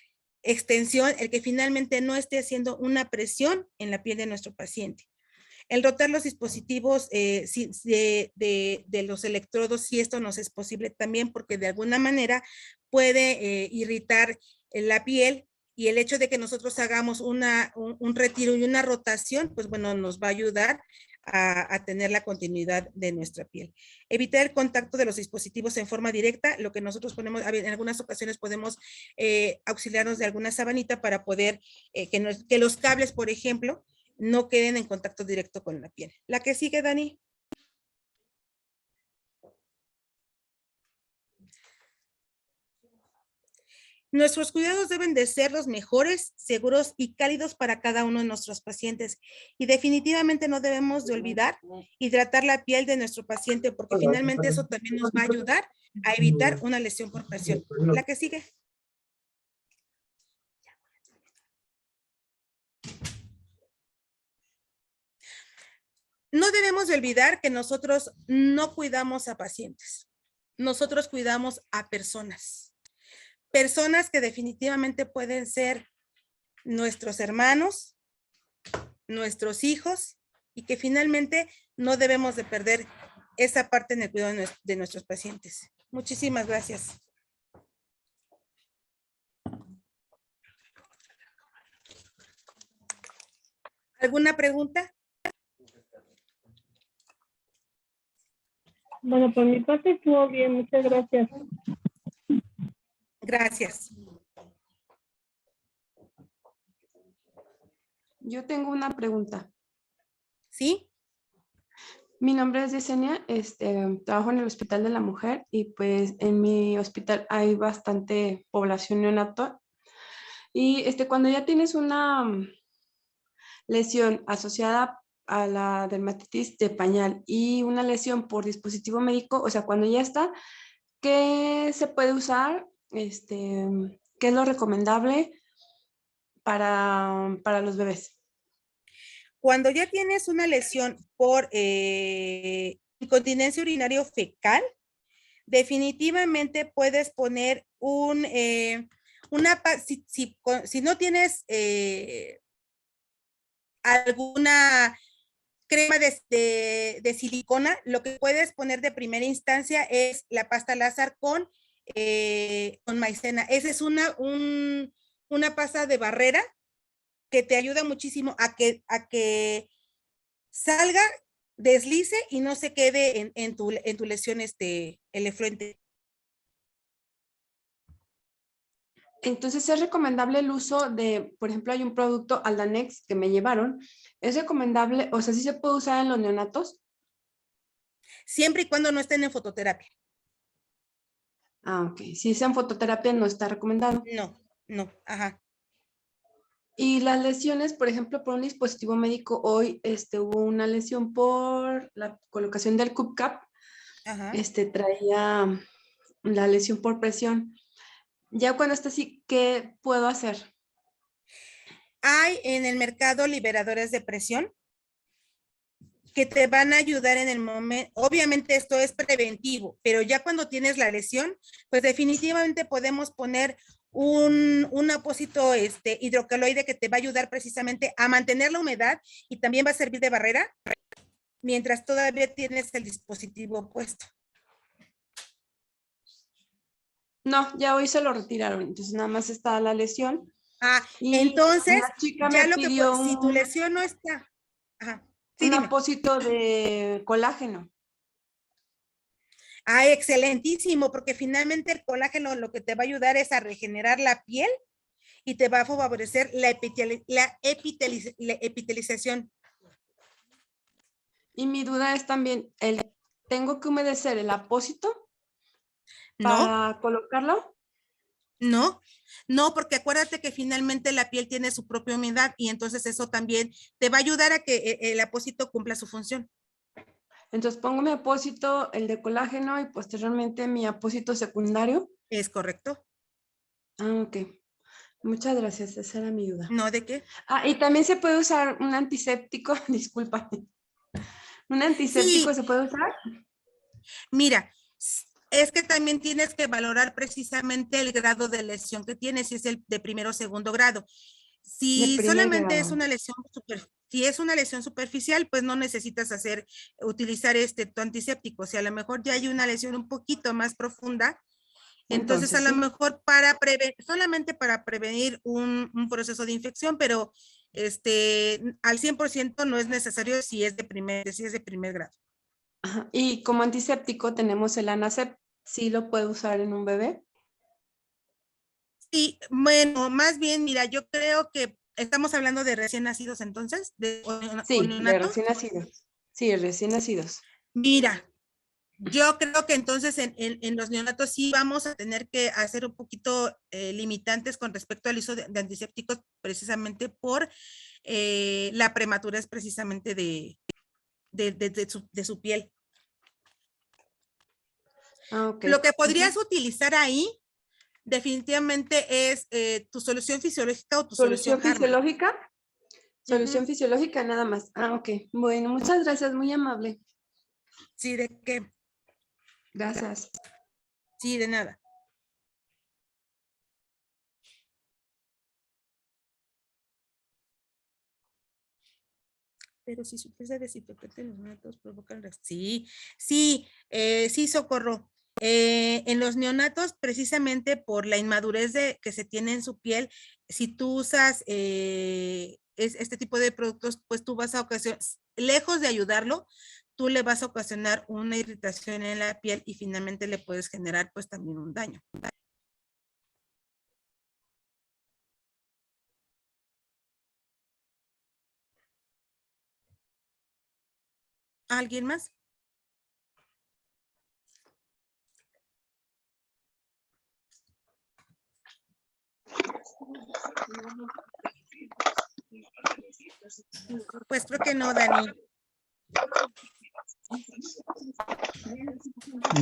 extensión, el que finalmente no esté haciendo una presión en la piel de nuestro paciente. El rotar los dispositivos de los electrodos, si esto nos es posible también, porque de alguna manera puede irritar la piel. Y el hecho de que nosotros hagamos un retiro y una rotación, pues bueno, nos va a ayudar a tener la continuidad de nuestra piel. Evitar el contacto de los dispositivos en forma directa, lo que nosotros ponemos, en algunas ocasiones podemos auxiliarnos de alguna sabanita para poder que los cables, por ejemplo, no queden en contacto directo con la piel. La que sigue, Dani. Nuestros cuidados deben de ser los mejores, seguros y cálidos para cada uno de nuestros pacientes. Y definitivamente no debemos de olvidar hidratar la piel de nuestro paciente, porque finalmente eso también nos va a ayudar a evitar una lesión por presión. La que sigue. No debemos de olvidar que nosotros no cuidamos a pacientes. Nosotros cuidamos a personas. Personas que definitivamente pueden ser nuestros hermanos, nuestros hijos, y que finalmente no debemos de perder esa parte en el cuidado de nuestros pacientes. Muchísimas gracias. ¿Alguna pregunta? Bueno, por mi parte estuvo bien, muchas gracias. Gracias. Yo tengo una pregunta. ¿Sí? Mi nombre es Yesenia, trabajo en el Hospital de la Mujer y pues en mi hospital hay bastante población neonatal. Y cuando ya tienes una lesión asociada a la dermatitis de pañal y una lesión por dispositivo médico, o sea, cuando ya está, ¿qué se puede usar? ¿Qué es lo recomendable para los bebés? Cuando ya tienes una lesión por incontinencia urinario fecal, definitivamente puedes poner si no tienes alguna crema de silicona, lo que puedes poner de primera instancia es la pasta Lázar con maicena. Esa es una pasta de barrera que te ayuda muchísimo a que salga, deslice y no se quede en tu lesión el efluente. Entonces, ¿es recomendable el uso de, por ejemplo, hay un producto Aldanex que me llevaron? ¿Es recomendable, o sea, sí se puede usar en los neonatos? Siempre y cuando no estén en fototerapia. Ah, ok. Si es en fototerapia no está recomendado. No, ajá. Y las lesiones, por ejemplo, por un dispositivo médico, hoy hubo una lesión por la colocación del CupCap. Ajá. Traía la lesión por presión. Ya cuando está así, ¿qué puedo hacer? Hay en el mercado liberadores de presión que te van a ayudar en el momento. Obviamente esto es preventivo, pero ya cuando tienes la lesión, pues definitivamente podemos poner un apósito hidrocaloide que te va a ayudar precisamente a mantener la humedad y también va a servir de barrera mientras todavía tienes el dispositivo puesto. No, ya hoy se lo retiraron, entonces nada más está la lesión. Ah, y entonces, ya lo que si tu lesión no está, ajá, sí, un dime. apósito de colágeno. Ah, excelentísimo, porque finalmente el colágeno lo que te va a ayudar es a regenerar la piel y te va a favorecer la epitelización. Y mi duda es también, ¿tengo que humedecer el apósito para colocarlo? No, porque acuérdate que finalmente la piel tiene su propia humedad y entonces eso también te va a ayudar a que el apósito cumpla su función. Entonces pongo mi apósito, el de colágeno y posteriormente mi apósito secundario. Es correcto. Ah, ok. Muchas gracias, esa era mi duda. No, ¿de qué? Ah, y también se puede usar un antiséptico, disculpa. ¿Un antiséptico se puede usar? Mira, es que también tienes que valorar precisamente el grado de lesión que tienes, si es el de primero o segundo grado. Si solamente es una lesión si es una lesión superficial, pues no necesitas utilizar tu antiséptico. Si a lo mejor ya hay una lesión un poquito más profunda, entonces a lo mejor solamente para prevenir un proceso de infección, pero al 100% no es necesario si es de primer grado. Ajá. Y como antiséptico tenemos el Anacept. ¿Sí lo puedo usar en un bebé? Sí, bueno, más bien, mira, yo creo que estamos hablando de recién nacidos entonces. Sí, de recién nacidos. Sí, recién nacidos. Mira, yo creo que entonces en los neonatos sí vamos a tener que hacer un poquito limitantes con respecto al uso de antisépticos precisamente por la prematurez precisamente de su piel. Ah, okay. Lo que podrías utilizar ahí definitivamente es tu solución fisiológica o tu solución fisiológica. Solución fisiológica nada más. Ah, ok. Bueno, muchas gracias, muy amable. Sí, ¿de qué? Gracias. Sí, de nada. Pero si supiste desinfectante en los neonatos provocan sí, Socorro. En los neonatos, precisamente por la inmadurez que se tiene en su piel, si tú usas este tipo de productos, pues tú vas a ocasionar, lejos de ayudarlo, tú le vas a ocasionar una irritación en la piel y finalmente le puedes generar pues también un daño. ¿Alguien más? Pues creo que no, Dani.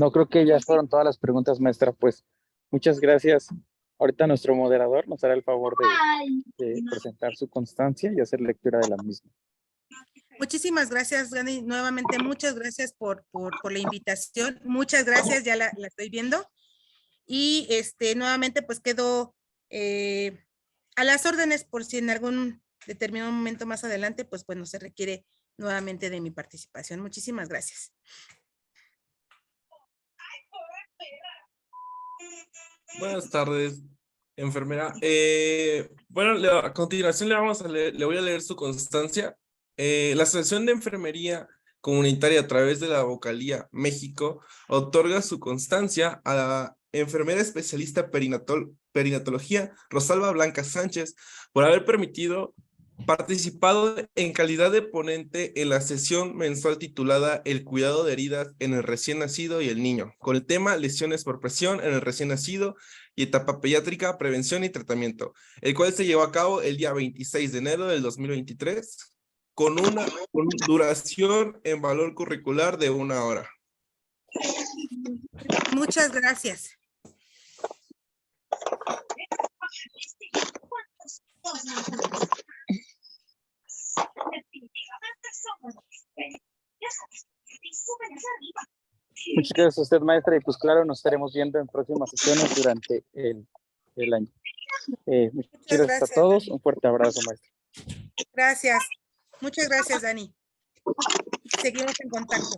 No, creo que ya fueron todas las preguntas, maestra. Pues muchas gracias. Ahorita nuestro moderador nos hará el favor de presentar su constancia y hacer lectura de la misma. Muchísimas gracias, Dani. Nuevamente, muchas gracias por la invitación. Muchas gracias, ya la estoy viendo. Y nuevamente, pues quedo a las órdenes por si en algún determinado momento más adelante, pues bueno, se requiere nuevamente de mi participación. Muchísimas gracias. Buenas tardes, enfermera. Bueno, a continuación le voy a leer su constancia. La Asociación de Enfermería Comunitaria a través de la Vocalía México otorga su constancia a la enfermera especialista perinatología Rosalba Blanca Sánchez por haber participado en calidad de ponente en la sesión mensual titulada El cuidado de heridas en el recién nacido y el niño, con el tema lesiones por presión en el recién nacido y etapa pediátrica, prevención y tratamiento, el cual se llevó a cabo el día 26 de enero del 2023, con duración en valor curricular de 1 hora. Muchas gracias. Muchas gracias a usted, maestra, y pues claro, nos estaremos viendo en próximas sesiones durante el año. Muchas gracias a todos. Dani. Un fuerte abrazo, maestra. Gracias. Muchas gracias, Dani. Seguimos en contacto.